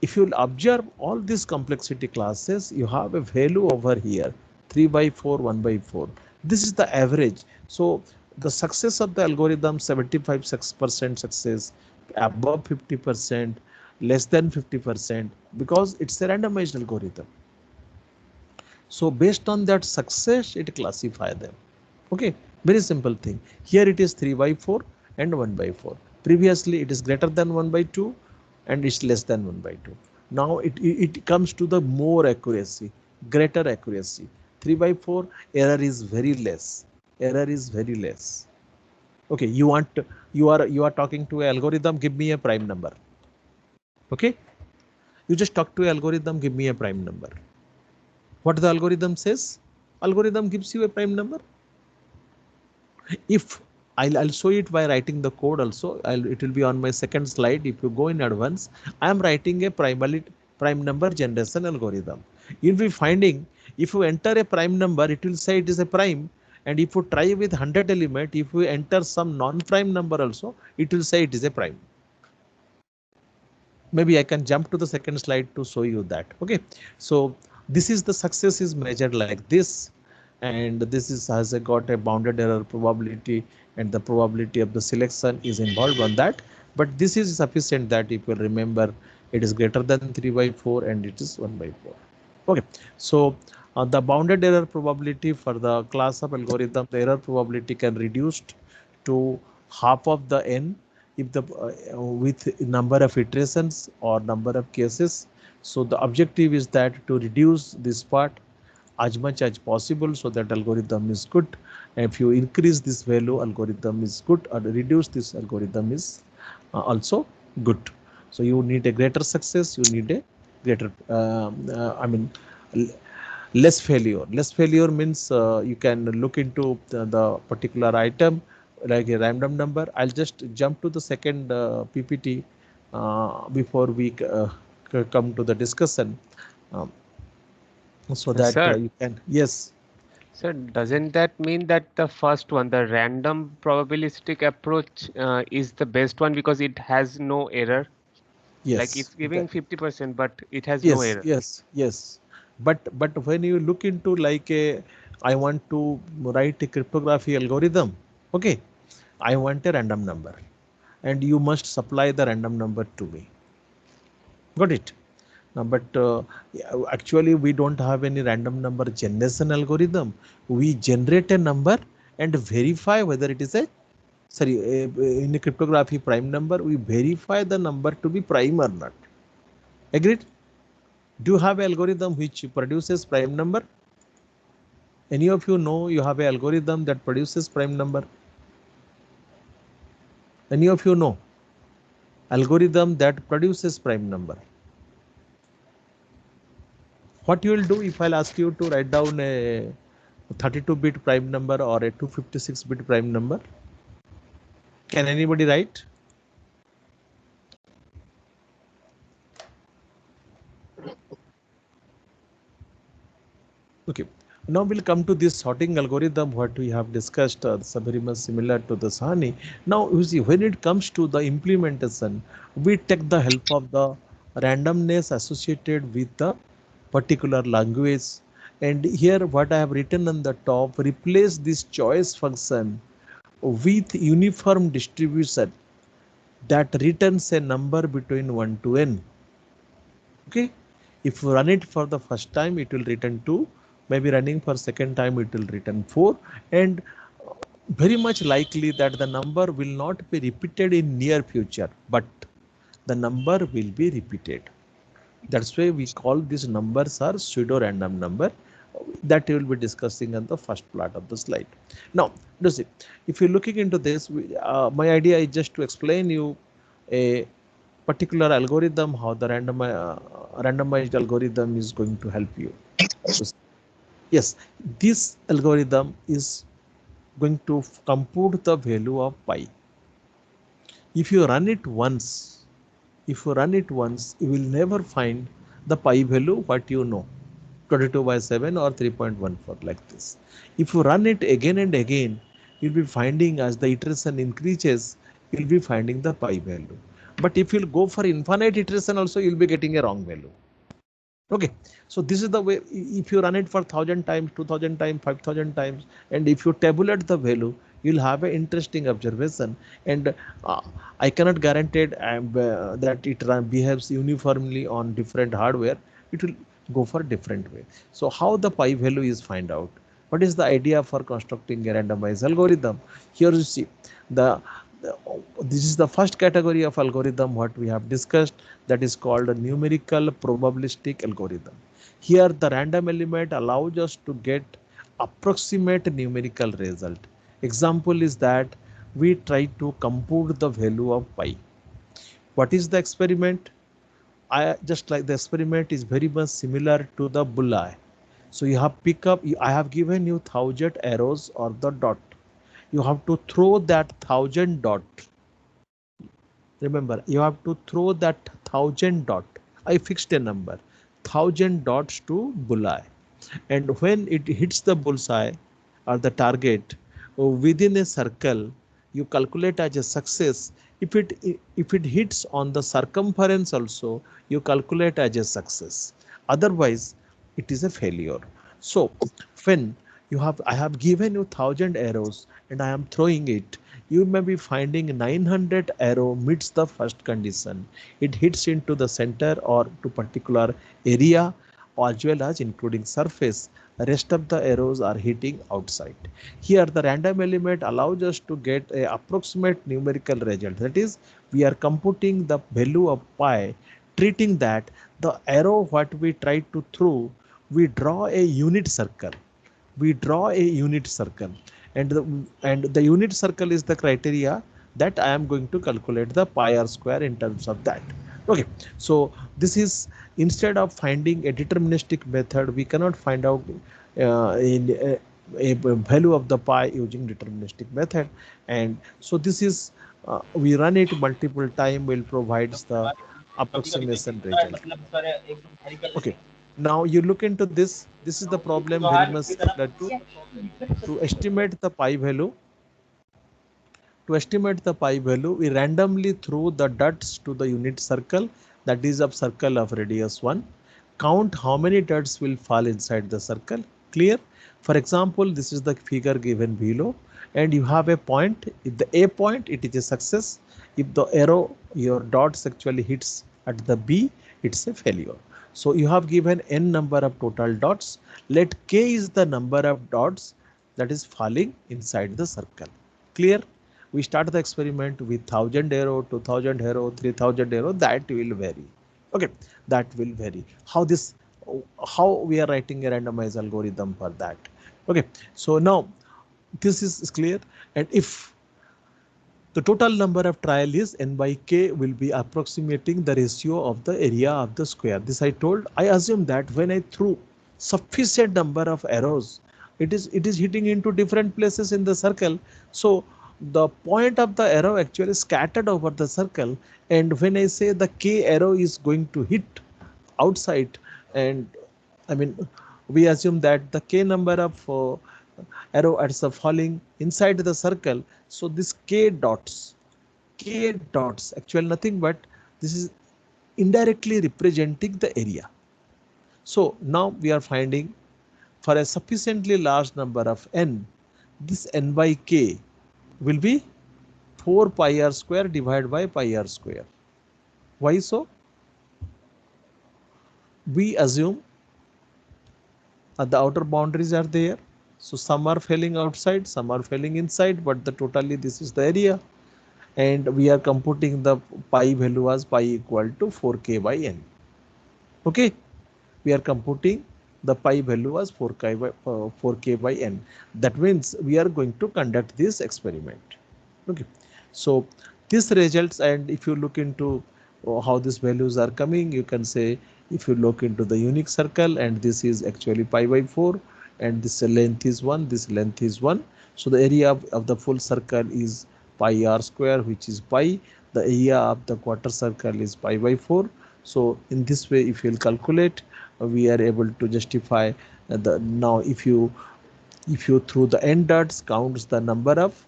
if you observe all these complexity classes, you have a value over here 3 by 4, 1 by 4. This is the average. So the success of the algorithm 75% success, above 50%, less than 50%, because it's a randomized algorithm. So based on that success, it classify them. Okay, very simple thing. Here it is 3 by 4 and 1 by 4. Previously it is greater than 1 by 2 and it's less than 1 by 2. Now it comes to the more accuracy, greater accuracy. 3 by 4 error is very less. Error is very less. Okay, you are talking to an algorithm, give me a prime number. Okay, you just talk to an algorithm, give me a prime number. What the algorithm says? Algorithm gives you a prime number. If I'll show it by writing the code also. It will be on my second slide. If you go in advance, I am writing a prime number generation algorithm. You'll be finding if you enter a prime number, it will say it is a prime. And if you try with 100 element, if you enter some non-prime number also, it will say it is a prime. Maybe I can jump to the second slide to show you that. Okay, so this is the success is measured like this, and this is has got a bounded error probability, and the probability of the selection is involved on that. But this is sufficient that if you remember, it is greater than 3/4 and it is 1/4. Okay, so the bounded error probability for the class of algorithm, the error probability can reduced to half of the n if the with number of iterations or number of cases. So the objective is that to reduce this part as much as possible so that algorithm is good. And if you increase this value, algorithm is good, or reduce this, algorithm is also good. So you need a greater success, you need a greater less failure. Less failure means you can look into the particular item like a random number. I'll just jump to the second PPT before we come to the discussion, so that Sir, you can. Yes. sir, doesn't that mean that the first one, the random probabilistic approach, is the best one because it has no error? Like Yes. it's giving 50%, but it has no Yes. error. Yes. Yes. But when you look into like a, I want to write a cryptography algorithm. Okay. I want a random number, and you must supply the random number to me. Got it? But actually, we don't have any random number generation algorithm. We generate a number and verify whether it is a, sorry, in a cryptography prime number, we verify the number to be prime or not. Agreed? Do you have an algorithm which produces prime number? Any of you know you have an algorithm that produces prime number? Any of you know algorithm that produces prime number? What you will do if I'll ask you to write down a 32-bit prime number or a 256-bit prime number? Can anybody write? Okay. Now we'll come to this sorting algorithm what we have discussed, very much similar to the Sahani. Now you see, when it comes to the implementation, we take the help of the randomness associated with the particular language. And here what I have written on the top, replace this choice function with uniform distribution that returns a number between 1 to n. Okay, if you run it for the first time, it will return 2. Maybe running for second time, it will return 4. And very much likely that the number will not be repeated in near future, but the number will be repeated. That's why we call these numbers are pseudo random number, that we will be discussing on the first part of the slide. Now, see, if you're looking into this, my idea is just to explain you a particular algorithm, how the randomized algorithm is going to help you. So, yes, this algorithm is going to compute the value of pi. If you run it once, you will never find the pi value what you know, 22/7 or 3.14 like this. If you run it again and again, you'll be finding as the iteration increases, you'll be finding the pi value. But if you'll go for infinite iteration also, you'll be getting a wrong value. Okay, so this is the way. If you run it for 1,000 times, 2,000 times, 5,000 times, and if you tabulate the value, you'll have an interesting observation. And I cannot guarantee that it behaves uniformly on different hardware. It will go for different way. So how the pi value is find out? What is the idea for constructing a randomized algorithm? Here you see the this is the first category of algorithm what we have discussed, that is called a numerical probabilistic algorithm. Here the random element allows us to get approximate numerical result. Example is that we try to compute the value of pi. What is the experiment? I just like the experiment is very much similar to the bullseye. So you have pick up, I have given you 1,000 arrows or the dot. You have to throw that 1,000 dot. Remember, you have to throw that 1,000 dot. I fixed a number, 1,000 dots to bullseye. And when it hits the bullseye or the target within a circle, you calculate as a success. If it hits on the circumference also, you calculate as a success. Otherwise, it is a failure. So when I have given you 1000 arrows and I am throwing it, you may be finding 900 arrow meets the first condition. It hits into the center or to particular area, as well as including surface. The rest of the arrows are hitting outside. Here the random element allows us to get a approximate numerical result. That is, we are computing the value of pi, treating that the arrow what we try to throw, we draw a unit circle. We draw a unit circle, and the unit circle is the criteria that I am going to calculate the pi r square in terms of that. Okay, so this is, instead of finding a deterministic method, we cannot find out a value of the pi using deterministic method, and so this is we run it multiple time, will provides the approximation result. Okay, now you look into this. This is the problem very much similar to estimate the pi value. To estimate the pi value, we randomly throw the dots to the unit circle, that is of circle of radius 1. Count how many dots will fall inside the circle. Clear? For example, this is the figure given below, and you have a point. If the A point, it is a success. If the arrow, your dots actually hits at the B, it's a failure. So you have given n number of total dots. Let k is the number of dots that is falling inside the circle. Clear? We start the experiment with 1000 arrow, 2000 arrow, 3000 arrow. That will vary. Okay, that will vary. How we are writing a randomized algorithm for that. Okay, so now this is clear. And if the total number of trial is n by k, will be approximating the ratio of the area of the square. This I told. I assume that when I threw sufficient number of arrows, it is hitting into different places in the circle. So the point of the arrow actually scattered over the circle, and when I say the k arrow is going to hit outside, and I mean we assume that the k number of arrow as the falling inside the circle, so this k dots actually nothing but this is indirectly representing the area. So now we are finding for a sufficiently large number of n, this n by k will be 4 pi r square divided by pi r square. Why so? We assume the outer boundaries are there. So some are falling outside, some are falling inside, but the totally this is the area. And we are computing the pi value as pi equal to 4k by n. Okay, we are computing the pi value as 4k by n. That means we are going to conduct this experiment. Okay, so this results, and if you look into how these values are coming, you can say if you look into the unique circle, and this is actually pi by 4, and this length is 1, this length is 1. So the area of the full circle is pi r square, which is pi. The area of the quarter circle is pi by 4. So in this way, if you calculate, we are able to justify the. Now if you through the n dots counts the number of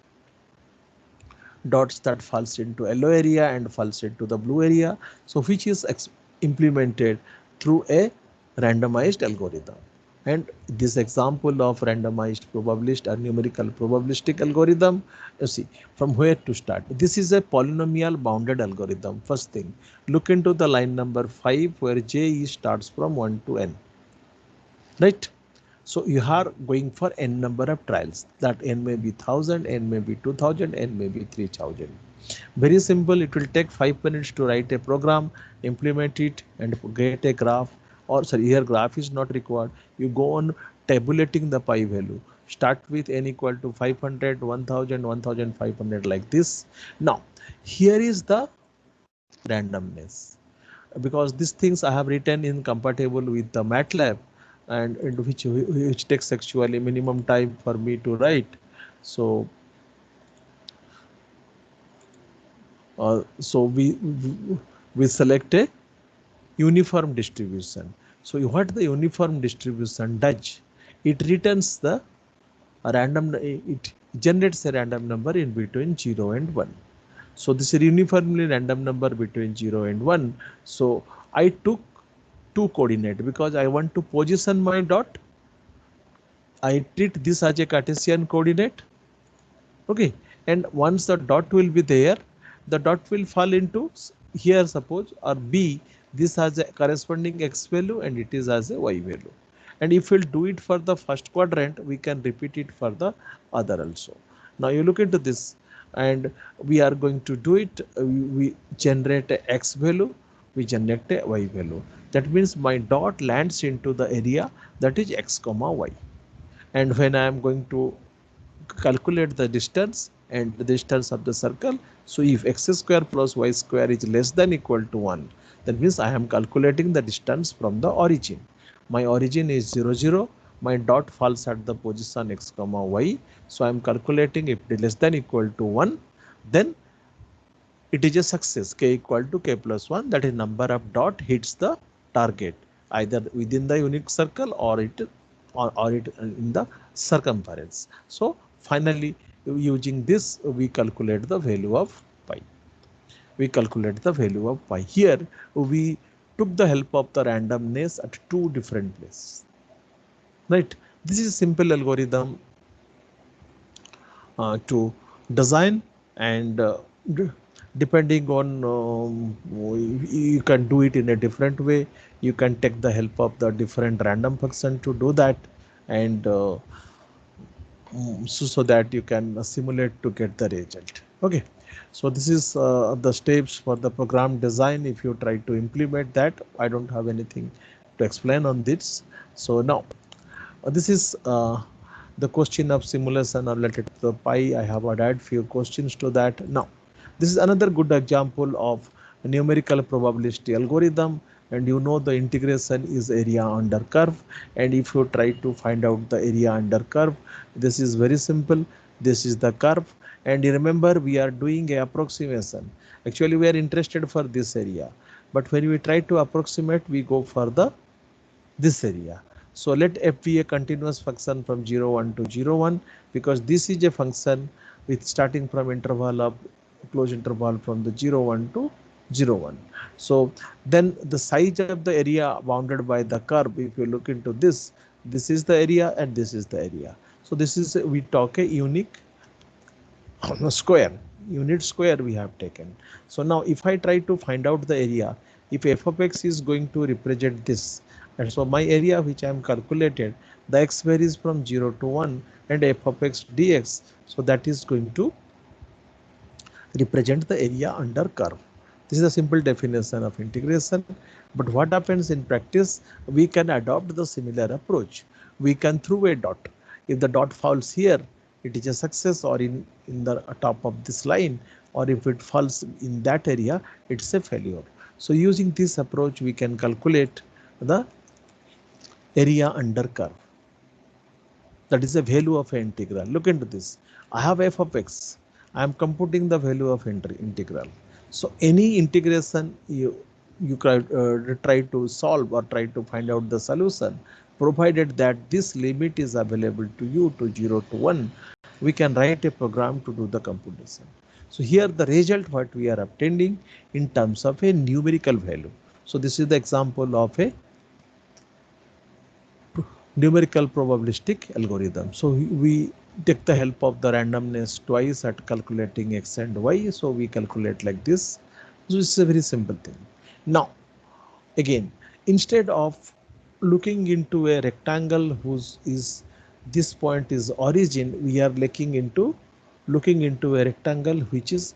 dots that falls into yellow area and falls into the blue area, so which is implemented through a randomized algorithm. And this example of randomized probabilistic or numerical probabilistic algorithm, you see from where to start. This is a polynomial bounded algorithm. First thing, look into the line number 5 where j starts from 1 to n. Right? So you are going for n number of trials. That n may be 1000, n may be 2000, n may be 3000. Very simple. It will take 5 minutes to write a program, implement it, and get a graph. Or sorry, here graph is not required. You go on tabulating the pi value. Start with n equal to 500, 1000, 1500 like this. Now here is the randomness, because these things I have written in compatible with the MATLAB, and which takes actually minimum time for me to write. So we select a uniform distribution. So what the uniform distribution does, it returns the random, it generates a random number in between 0 and 1. So this is uniformly random number between 0 and 1. So I took 2 coordinate because I want to position my dot. I treat this as a Cartesian coordinate. Okay, and once the dot will be there, the dot will fall into here, suppose, or B. This has a corresponding x value and it is as a y value. And if we'll do it for the first quadrant, we can repeat it for the other also. Now you look into this, and we are going to do it. We generate a x value, we generate a y value. That means my dot lands into the area that is x comma y. And when I am going to calculate the distance and the distance of the circle, so if x square plus y square is less than equal to 1, that means I am calculating the distance from the origin. My origin is 0, 0. My dot falls at the position x comma y. So I am calculating if it is less than equal to 1, then it is a success. K equal to k plus 1, that is number of dot hits the target either within the unique circle or it in the circumference. So finally, using this, we calculate the value of pi. We calculate the value of pi. Here we took the help of the randomness at 2 different places. Right? This is a simple algorithm to design, and depending on you can do it in a different way. You can take the help of the different random function to do that, and so that you can simulate to get the result. Okay, so this is the steps for the program design. If you try to implement that, I don't have anything to explain on this. So now this is the question of simulation related to the pi. I have added few questions to that. Now this is another good example of a numerical probability algorithm, and you know the integration is area under curve, and if you try to find out the area under curve, this is very simple. This is the curve, and you remember we are doing a approximation. Actually we are interested for this area, but when we try to approximate, we go for the this area. So let f be a continuous function from 0, 1 to 0, 1, because this is a function with starting from interval of closed interval from the 0, 1 to 0, 1. So then the size of the area bounded by the curve, if you look into this, this is the area and this is the area. So this is, we talk a unique square, unit square we have taken. So now if I try to find out the area, if f of x is going to represent this, and so my area which I am calculated, the x varies from 0 to 1 and f of x dx, so that is going to represent the area under curve. This is a simple definition of integration. But what happens in practice, we can adopt the similar approach. We can throw a dot. If the dot falls here, it is a success, or in the top of this line, or if it falls in that area, it's a failure. So using this approach, we can calculate the area under curve. That is the value of an integral. Look into this. I have f of x. I am computing the value of integral. So any integration you try to solve or try to find out the solution, provided that this limit is available to you to 0 to 1, we can write a program to do the computation. So here the result what we are obtaining in terms of a numerical value. So this is the example of a numerical probabilistic algorithm. So we take the help of the randomness twice at calculating x and y. So we calculate like this. So it's a very simple thing. Now again, instead of looking into a rectangle whose is this point is origin, we are looking into a rectangle which is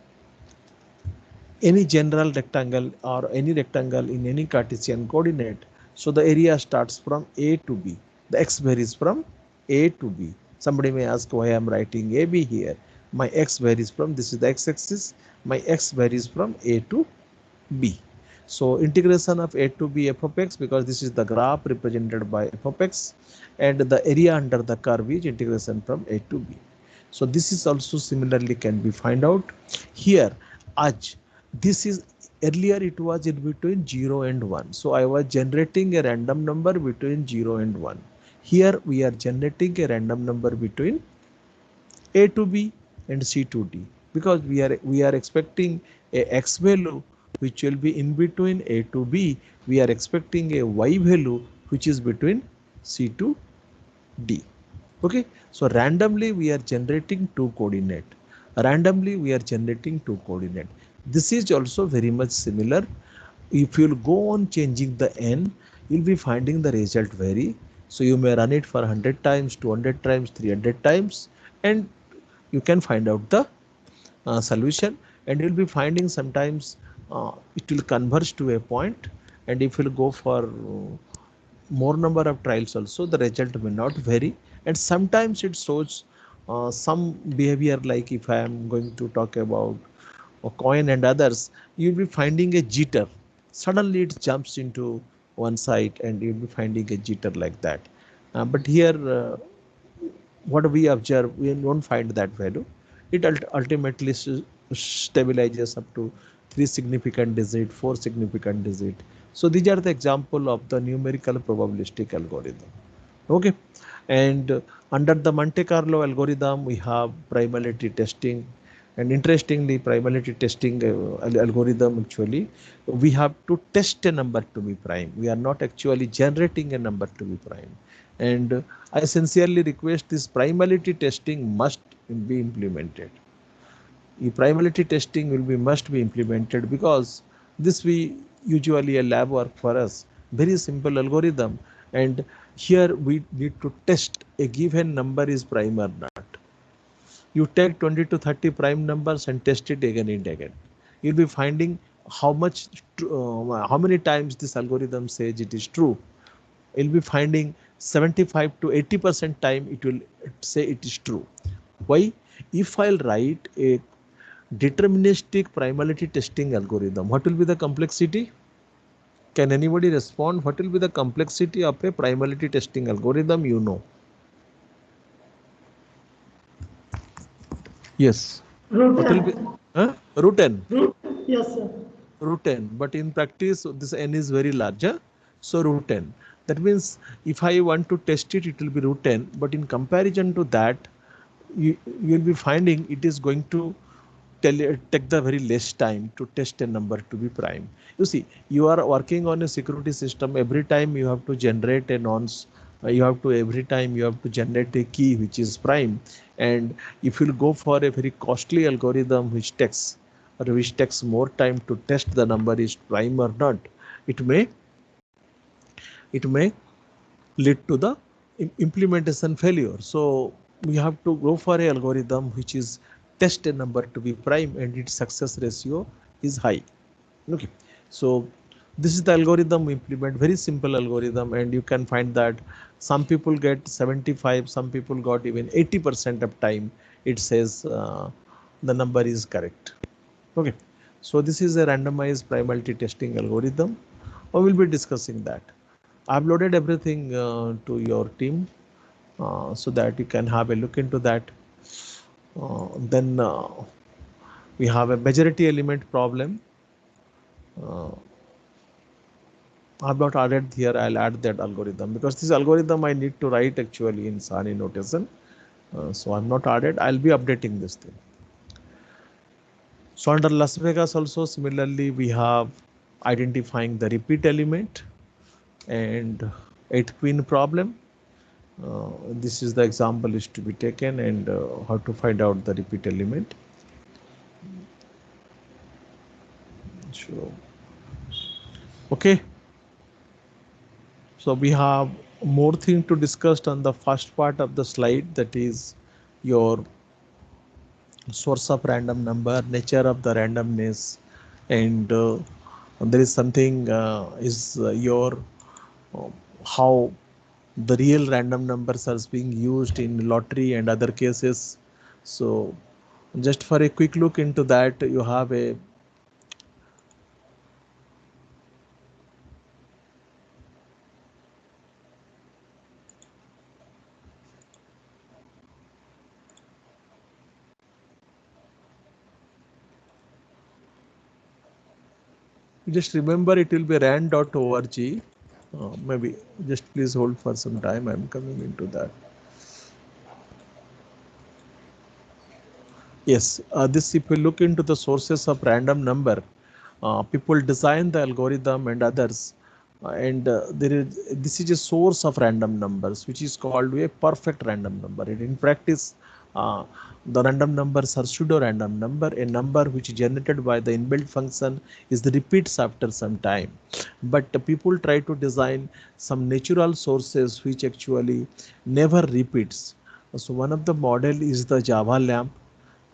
any general rectangle or any rectangle in any Cartesian coordinate. So the area starts from A to B. The x varies from A to B. Somebody may ask why I am writing AB here. My x varies from, this is the x-axis, my x varies from A to B. So integration of A to B f of x, because this is the graph represented by f of x, and the area under the curve is integration from A to B. So this is also similarly can be find out here, as this is earlier it was in between 0 and 1. So I was generating a random number between 0 and 1. Here we are generating a random number between A to B and C to D, because we are expecting a X value which will be in between A to B. We are expecting a Y value which is between C to D. Okay, so randomly we are generating two coordinate. Randomly we are generating two coordinate. This is also very much similar. If you'll go on changing the n, you'll be finding the result vary. So you may run it for 100 times, 200 times, 300 times, and you can find out the solution, and you'll be finding sometimes it will converge to a point, and if you'll go for more number of trials also, the result may not vary, and sometimes it shows some behavior, like if I am going to talk about a coin and others, you'll be finding a jitter. Suddenly it jumps into one side and you'll be finding a jitter like that. But here what we observe, we don't find that value. It ultimately stabilizes up to 3 significant digit, 4 significant digit. So these are the example of the numerical probabilistic algorithm. Okay, and under the Monte Carlo algorithm we have probability testing, and interestingly probability testing algorithm, actually we have to test a number to be prime. We are not actually generating a number to be prime, and I sincerely request this probability testing must be implemented. The probability testing will be must be implemented, because this we usually a lab work for us, very simple algorithm, and here we need to test a given number is prime or not. You take 20 to 30 prime numbers and test it again and again. You'll be finding how how many times this algorithm says it is true. You'll be finding 75 to 80% time it will say it is true. Why? If I'll write a deterministic probability testing algorithm, what will be the complexity? Can anybody respond? What will be the complexity of a probability testing algorithm? You know. Yes. Root What will be root n? yes, sir. Root n. But in practice, this n is very larger. So root n. That means if I want to test it, it will be root n. But in comparison to that, you will be finding it is going to take the very less time to test a number to be prime. You see, you are working on a security system. Every time you have to generate a nonce, every time you have to generate a key which is prime. And if you go for a very costly algorithm which takes more time to test the number is prime or not, it may lead to the implementation failure. So we have to go for a algorithm which is test a number to be prime and its success ratio is high. Okay, so this is the algorithm we implement, very simple algorithm, and you can find that some people get 75, some people got even 80% of time it says the number is correct. Okay, so this is a randomized probability testing algorithm. We will be discussing that. I've loaded everything to your team so that you can have a look into that. Then we have a majority element problem. I've not added here. I'll add that algorithm, because this algorithm I need to write actually in Sani notation. So I'm not added. I'll be updating this thing. So under Las Vegas also similarly we have identifying the repeat element and 8 queen problem. This is the example is to be taken, and how to find out the repeat element. So, okay. So we have more thing to discuss on the first part of the slide, that is your source of random number, nature of the randomness, and there is something your how the real random numbers are being used in lottery and other cases. So just for a quick look into that, you have a just remember it will be rand.org. Maybe just please hold for some time. I'm coming into that. Yes, this if you look into the sources of random number, people design the algorithm and others, and there is this is a source of random numbers which is called a perfect random number. And in practice, uh, the random numbers are pseudo random number. A number which is generated by the inbuilt function is the repeats after some time. But people try to design some natural sources which actually never repeats. So one of the model is the Java lamp,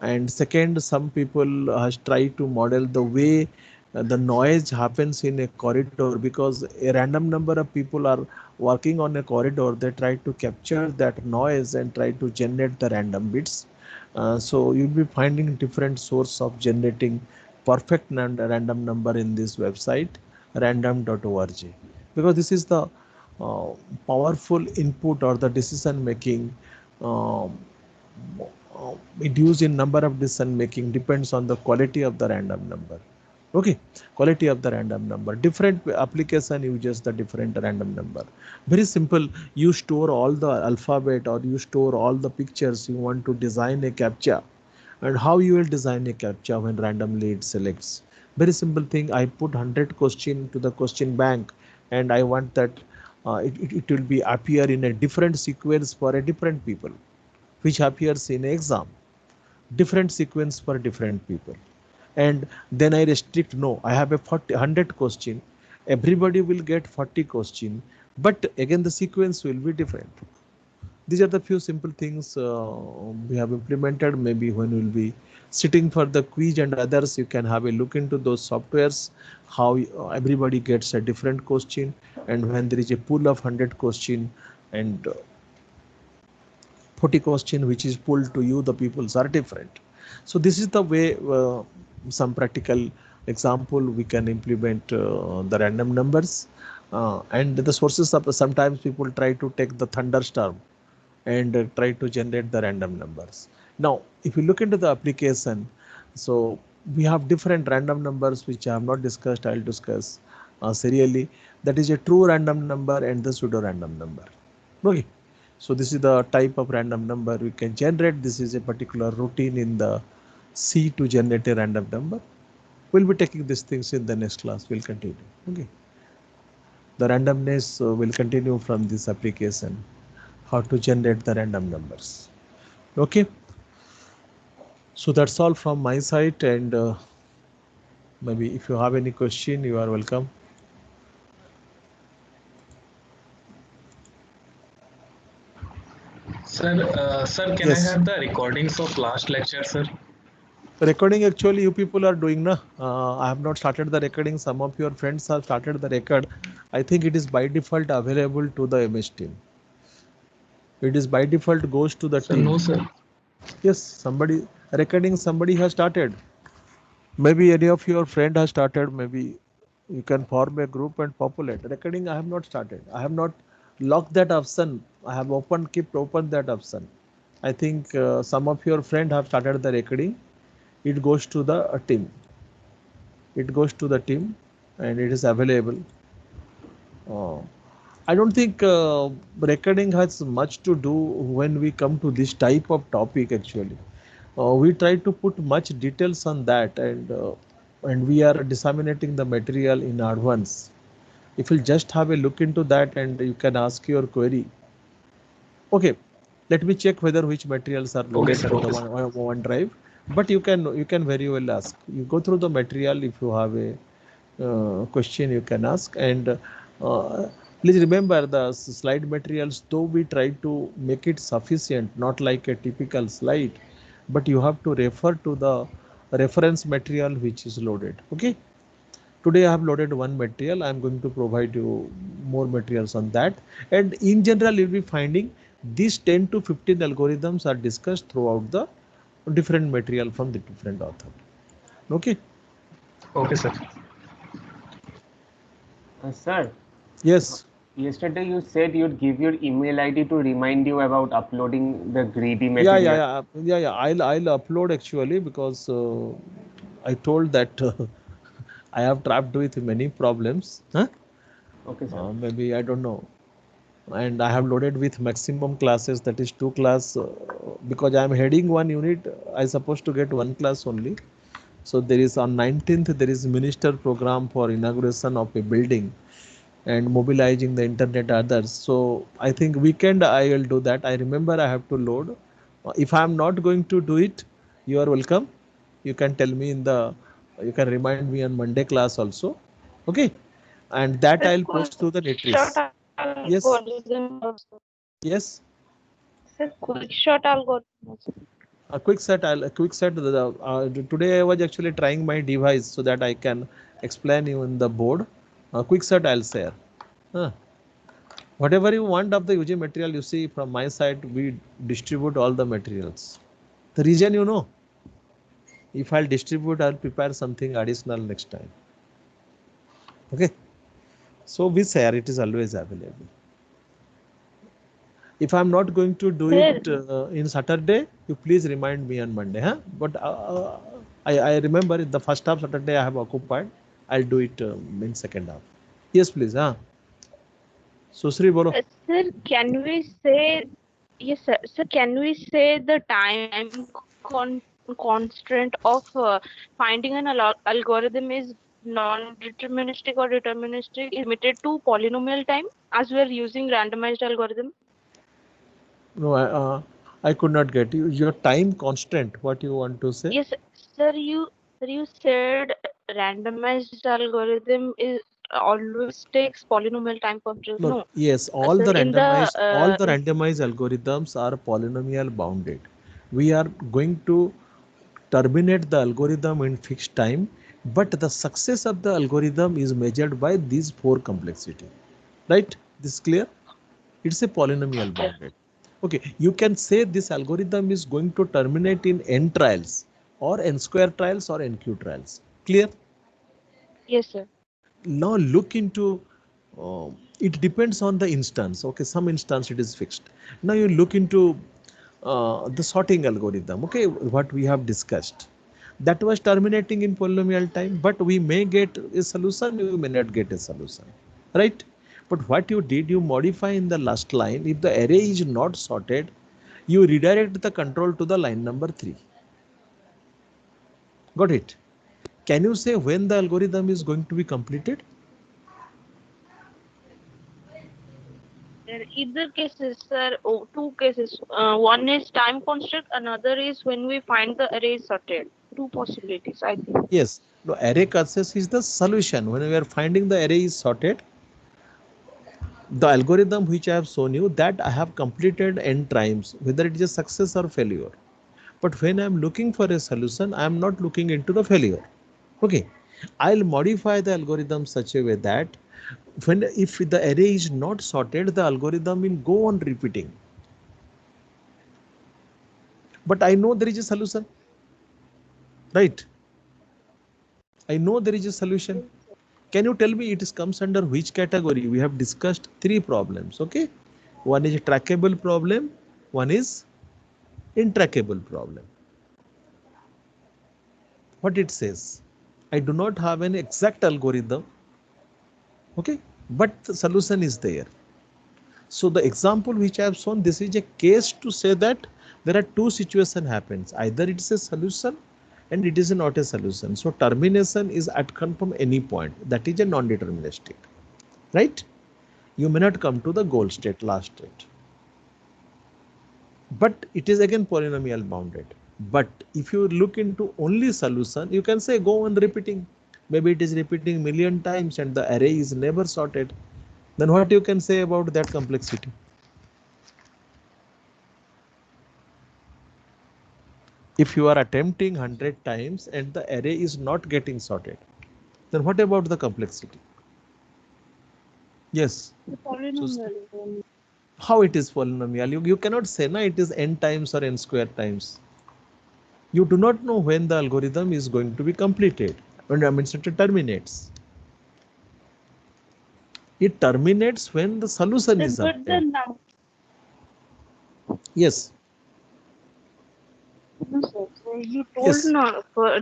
and second, some people has tried to model the way the noise happens in a corridor, because a random number of people are working on a corridor. They try to capture that noise and try to generate the random bits. So you'll be finding different source of generating perfect random number in this website random.org, because this is the uh, powerful input or the decision making. um, it used in number of decision making depends on the quality of the random number. Okay, quality of the random number. Different application uses the different random number. Very simple. You store all the alphabet or you store all the pictures. You want to design a captcha, and how you will design a captcha when randomly it selects. Very simple thing. I put 100 question to the question bank, and I want that it will be appear in a different sequence for a different people, which appears in exam, different sequence for different people. And then I restrict, no, I have a 100 question, everybody will get 40 question, but again the sequence will be different. These are the few simple things we have implemented. Maybe when we'll be sitting for the quiz and others, you can have a look into those softwares, how everybody gets a different question, and when there is a pool of 100 question and 40 question which is pulled to you, the peoples are different. So this is the way, some practical example we can implement the random numbers, and the sources of, sometimes people try to take the thunderstorm and try to generate the random numbers. Now if you look into the application, so we have different random numbers which I have not discussed. I'll discuss serially. That is a true random number and the pseudo random number. Okay, so this is the type of random number we can generate. This is a particular routine in the C to generate a random number. We'll be taking these things in the next class. We'll continue. Okay, the randomness will continue from this application, how to generate the random numbers. Okay, so that's all from my side, and maybe if you have any question, you are welcome. Sir, can I Yes. have the recordings of last lecture, sir? Recording actually you people are doing na. I have not started the recording. Some of your friends have started the record. I think it is by default available to the MS team. It is by default goes to the Sir, team. no, sir. Yes, somebody recording, somebody has started. Maybe any of your friend has started. Maybe you can form a group and populate. Recording I have not started. I have not locked that option. I have kept open that option. I think some of your friend have started the recording. It goes to the team. It goes to the team and it is available. I don't think recording has much to do when we come to this type of topic actually. We try to put much details on that, and we are disseminating the material in advance. If you just have a look into that and you can ask your query. Okay, let me check whether which materials are Okay, loaded sir. to Okay, the sir. OneDrive. But you can very well ask. You go through the material. If you have a question, you can ask. And please remember the slide materials. Though we try to make it sufficient, not like a typical slide, but you have to refer to the reference material which is loaded. Okay. Today I have loaded one material. I am going to provide you more materials on that. And in general, you'll be finding these 10 to 15 algorithms are discussed throughout the different material from the different author. Okay. Okay, sir. Sir, Yes. yesterday you said you'd give your email ID to remind you about uploading the greedy Yeah, material. yeah. I'll upload actually, because I told that I have trapped with many problems. Huh? Okay, sir. Maybe I don't know. and I have loaded with maximum classes, that is 2 class, because I am heading one unit. I supposed to get 1 class only. So there is on 19th there is minister program for inauguration of a building and mobilizing the internet others. So I think weekend I will do that. I remember I have to load. If I am not going to do it, you are welcome. You can tell me in the, you can remind me on Monday class also. Okay. And that I'll post through the Netris. Yes. Yes. Sir, quick shot algorithm also. A quick set. Today I was actually trying my device so that I can explain you in the board. A quick set I'll share. Whatever you want of the UG material, you see from my side, we distribute all the materials. The reason you know, if I'll distribute, I'll prepare something additional next time. Okay. So we share, it is always available. If I'm not going to do it in Saturday, you please remind me on Monday. Huh? But I remember the first half Saturday I have occupied. I'll do it in second half. Yes, please. Huh? Susri, bolo. Sir, can we say, yes, sir. Sir, can we say the time constraint of finding an algorithm is non-deterministic or deterministic is limited to polynomial time as we are using randomized algorithm? No, I could not get you. Your time constant. What you want to say? Yes, sir. You said randomized algorithm is always takes polynomial time constraint. No. Yes, all Sir, the in the randomized algorithms are polynomial bounded. We are going to terminate the algorithm in fixed time, but the success of the algorithm is measured by these 4 complexity. Right? This is clear? It's a polynomial bounded. Okay, you can say this algorithm is going to terminate in n trials or n square trials or nq trials. Clear? yes, sir. Now look into, it depends on the instance. Okay, some instance it is fixed. Now you look into the sorting algorithm. Okay, what we have discussed, that was terminating in polynomial time, but we may get a solution, we may not get a solution, right? But what you did, you modify in the last line. If the array is not sorted, you redirect the control to the line number 3. Got it? Can you say when the algorithm is going to be completed? In either cases, sir, 2 cases. One is time constant, another is when we find the array is sorted. 2 possibilities, I think. Yes, no, array access is the solution. When we are finding the array is sorted, the algorithm which I have shown you, that I have completed n times, whether it is a success or failure. But when I am looking for a solution, I am not looking into the failure. Okay, I'll modify the algorithm such a way that when, if the array is not sorted, the algorithm will go on repeating. But I know there is a solution, right? I know there is a solution. Can you tell me it is comes under which category? We have discussed 3 problems. Okay, one is a trackable problem, one is intractable problem. What it says, I do not have an exact algorithm, okay, but the solution is there. So the example which I have shown, this is a case to say that there are 2 situations happens. Either it is a solution and it is not a solution. So termination is outcome from any point. That is a non-deterministic, right? You may not come to the goal state, last state. But it is again polynomial bounded. But if you look into only solution, you can say go on repeating. Maybe it is repeating million times and the array is never sorted. Then what you can say about that complexity? If you are attempting 100 times and the array is not getting sorted, then what about the complexity? Yes. Polynomial. How it is polynomial? You cannot say na it is n times or n square times. You do not know when the algorithm is going to be completed. When it terminates. It terminates when the solution is obtained. Yes. No, sir. So you told Yes.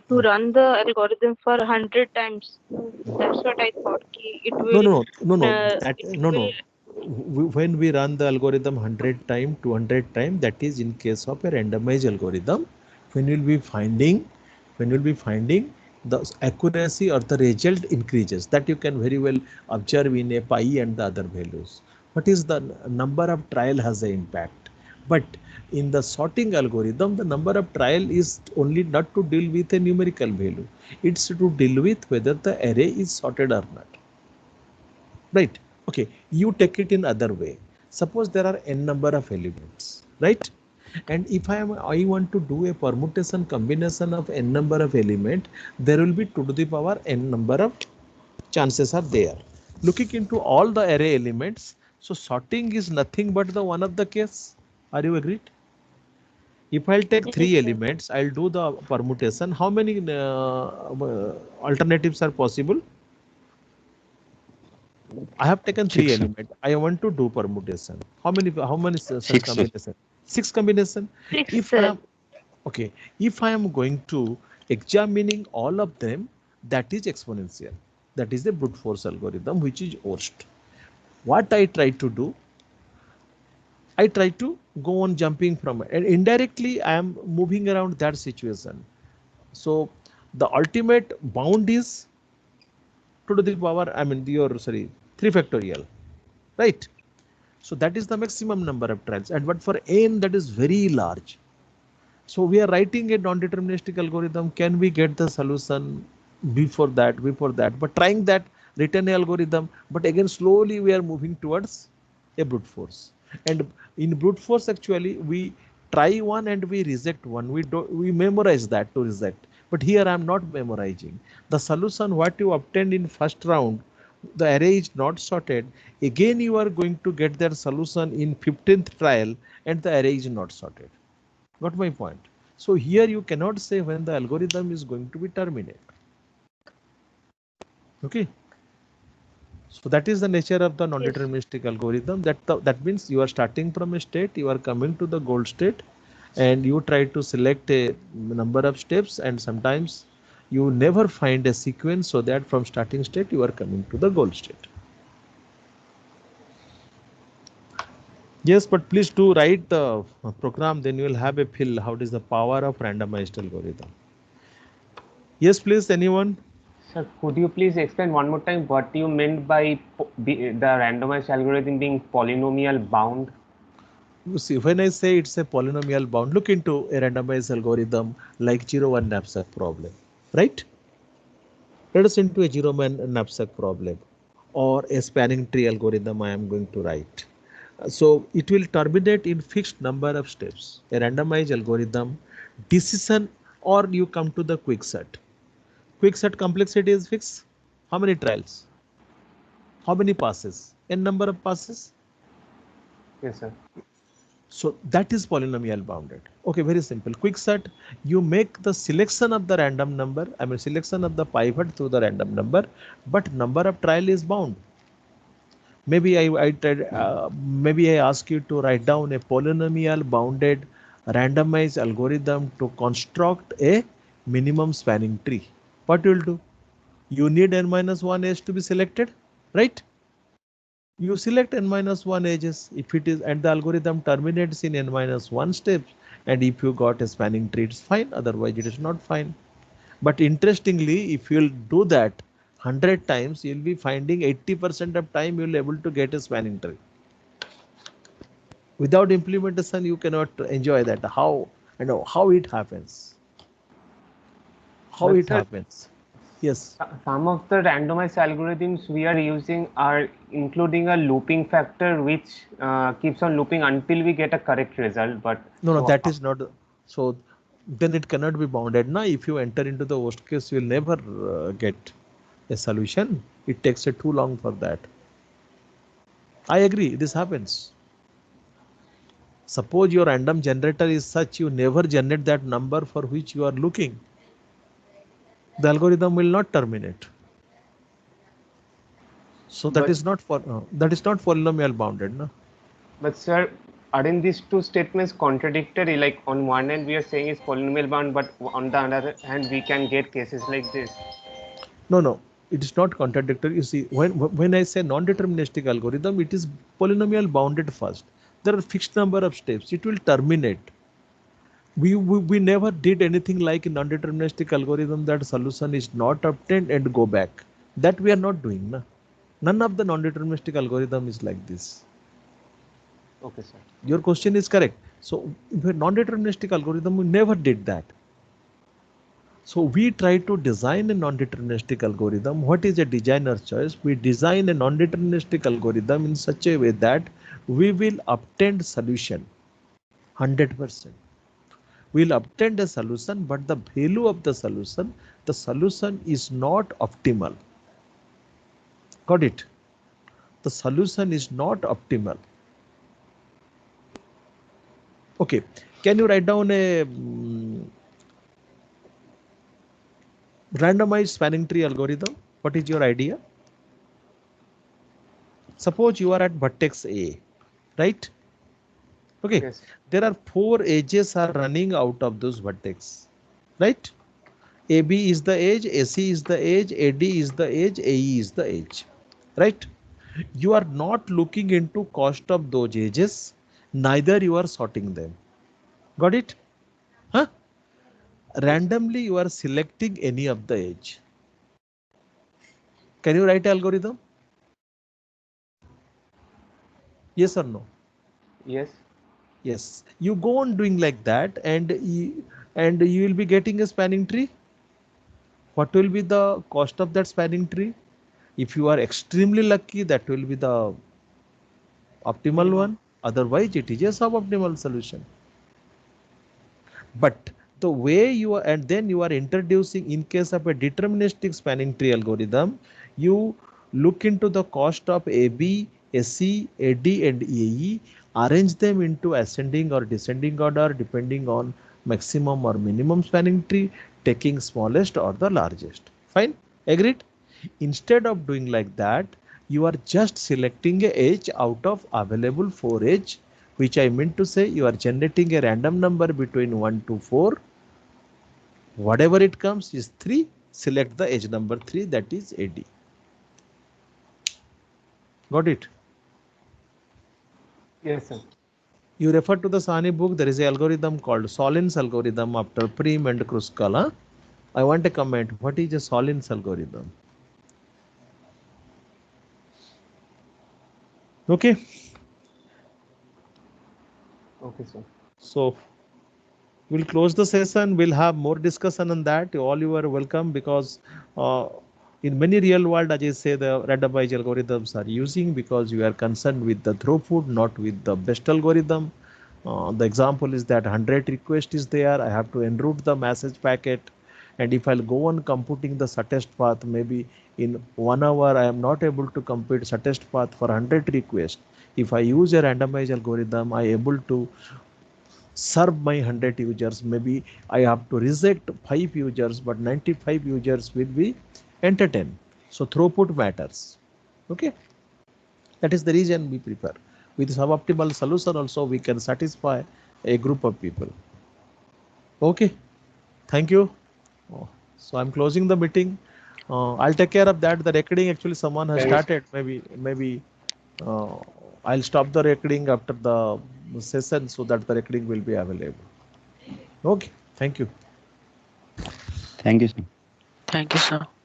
to run the algorithm for 100 times. That's what I thought. It will. No. It will when we run the algorithm 100 times, 200 times, that is in case of a randomized algorithm, when you'll be finding the accuracy or the result increases, that you can very well observe in a pi and the other values. What is the number of trial has an impact, but in the sorting algorithm, the number of trial is only not to deal with a numerical value, it's to deal with whether the array is sorted or not, right? Okay, you take it in other way. Suppose there are n number of elements, right? And if I want to do a permutation combination of n number of element, there will be 2 to the power n number of chances are there. Looking into all the array elements, so sorting is nothing but the one of the case. Are you agreed? If I'll take 3 Yes, sir. elements, I'll do the permutation. How many alternatives are possible? I have taken 3 Six, sir. elements. I want to do permutation. How many such Six, sir. combination? 6 combination. Six, If I sir. am okay, if I am going to examining all of them, that is exponential. That is the brute force algorithm, which is worst. What I try to do, I try to go on jumping from it, and indirectly I am moving around that situation. So the ultimate bound is 2 to the power, I mean your 3 factorial, right? So that is the maximum number of trials, and but for n that is very large. So we are writing a non-deterministic algorithm. Can we get the solution before that? But trying that written algorithm, but again slowly we are moving towards a brute force. And in brute force, actually, we try one and we reject one. We memorize that to reject. But here I am not memorizing. The solution what you obtained in first round, the array is not sorted. Again you are going to get that solution in 15th trial and the array is not sorted. Got my point? So here you cannot say when the algorithm is going to be terminated. Okay. So that is the nature of the non-deterministic algorithm. That means you are starting from a state, you are coming to the goal state, and you try to select a number of steps, and sometimes you never find a sequence, so that from starting state you are coming to the goal state. Yes, but please do write the program, then you will have a feel how it is the power of randomized algorithm. Yes, please, anyone? Sir, could you please explain one more time what you meant by the randomized algorithm being polynomial bound? You see, when I say it's a polynomial bound, look into a randomized algorithm like 0-1 knapsack problem, right? Let us into a 0-1 knapsack problem or a spanning tree algorithm I am going to write. So it will terminate in fixed number of steps. A randomized algorithm, decision, or you come to the quicksort. Quicksort complexity is fixed. How many trials? How many passes? N number of passes. Yes, sir. So that is polynomial bounded. Okay, very simple. Quicksort, you make the selection of the random number, I mean selection of the pivot through the random number, but number of trial is bound. Maybe maybe I ask you to write down a polynomial bounded randomized algorithm to construct a minimum spanning tree. What you will do? You need n-1 edge to be selected, right? You select n-1 edges if it is, and the algorithm terminates in n-1 steps. And if you got a spanning tree, it's fine. Otherwise, it is not fine. But interestingly, if you'll do that 100 times, you'll be finding 80% of time you'll able to get a spanning tree. Without implementation, you cannot enjoy that. How it happens? How But it sir, happens? Yes. some of the randomized algorithms we are using are including a looping factor which keeps on looping until we get a correct result. But No, so that is not. So then it cannot be bounded. Now, if you enter into the worst case, you will never get a solution. It takes too long for that. I agree. This happens. Suppose your random generator is such you never generate that number for which you are looking. The algorithm will not terminate. So that But- is not polynomial bounded, no? But sir, aren't these two statements contradictory? Like on one hand we are saying it's polynomial bound, but on the other hand we can get cases like this. No. It is not contradictory. You see, when I say non-deterministic algorithm, it is polynomial bounded first. There are fixed number of steps. It will terminate. We never did anything like in non-deterministic algorithm that solution is not obtained and go back. That we are not doing. Na? None of the non-deterministic algorithm is like this. Okay, sir. Your question is correct. So if a non-deterministic algorithm, we never did that. So we try to design a non-deterministic algorithm. What is a designer's choice? We design a non-deterministic algorithm in such a way that we will obtain solution 100%. We'll obtain a solution, but the value of the solution is not optimal. Got it? The solution is not optimal. Okay, can you write down a randomized spanning tree algorithm? What is your idea? Suppose you are at vertex A, right? Okay, Yes. there are 4 edges are running out of those vertex, right? AB is the edge, AC is the edge, AD is the edge, AE is the edge, right? You are not looking into cost of those edges, neither you are sorting them. Got it? Huh? Randomly you are selecting any of the edge. Can you write algorithm? Yes or no? Yes. Yes. You go on doing like that, and you will be getting a spanning tree. What will be the cost of that spanning tree? If you are extremely lucky, that will be the optimal one. Otherwise, it is a suboptimal solution. But the way you are, and then you are introducing, in case of a deterministic spanning tree algorithm, you look into the cost of AB, AC, AD, and AE, arrange them into ascending or descending order depending on maximum or minimum spanning tree, taking smallest or the largest. Fine, agreed? Instead of doing like that, you are just selecting a edge out of available 4 edge, which I meant to say you are generating a random number between 1 to 4. Whatever it comes is 3. Select the edge number 3, that is AD. Got it? Yes, sir. You refer to the Sahni book. There is an algorithm called Solin's algorithm after Prim and Kruskal. Huh? I want a comment. What is a Solin's algorithm? Okay. Okay, sir. So we'll close the session. We'll have more discussion on that. All you are welcome, because in many real world, as I say, the randomized algorithms are using, because you are concerned with the throughput, not with the best algorithm. The example is that 100 request is there. I have to enroute the message packet. And if I'll go on computing the shortest path, maybe in 1 hour, I am not able to compute shortest path for 100 requests. If I use a randomized algorithm, I able to serve my 100 users. Maybe I have to reject 5 users, but 95 users will be entertained. So throughput matters. Okay, that is the reason we prefer. With suboptimal solution also we can satisfy a group of people. Okay, thank you. So I'm closing the meeting. I'll take care of that. The recording, actually someone has started. Maybe I'll stop the recording after the session so that the recording will be available. Okay, thank you. Thank you, sir. Thank you, sir.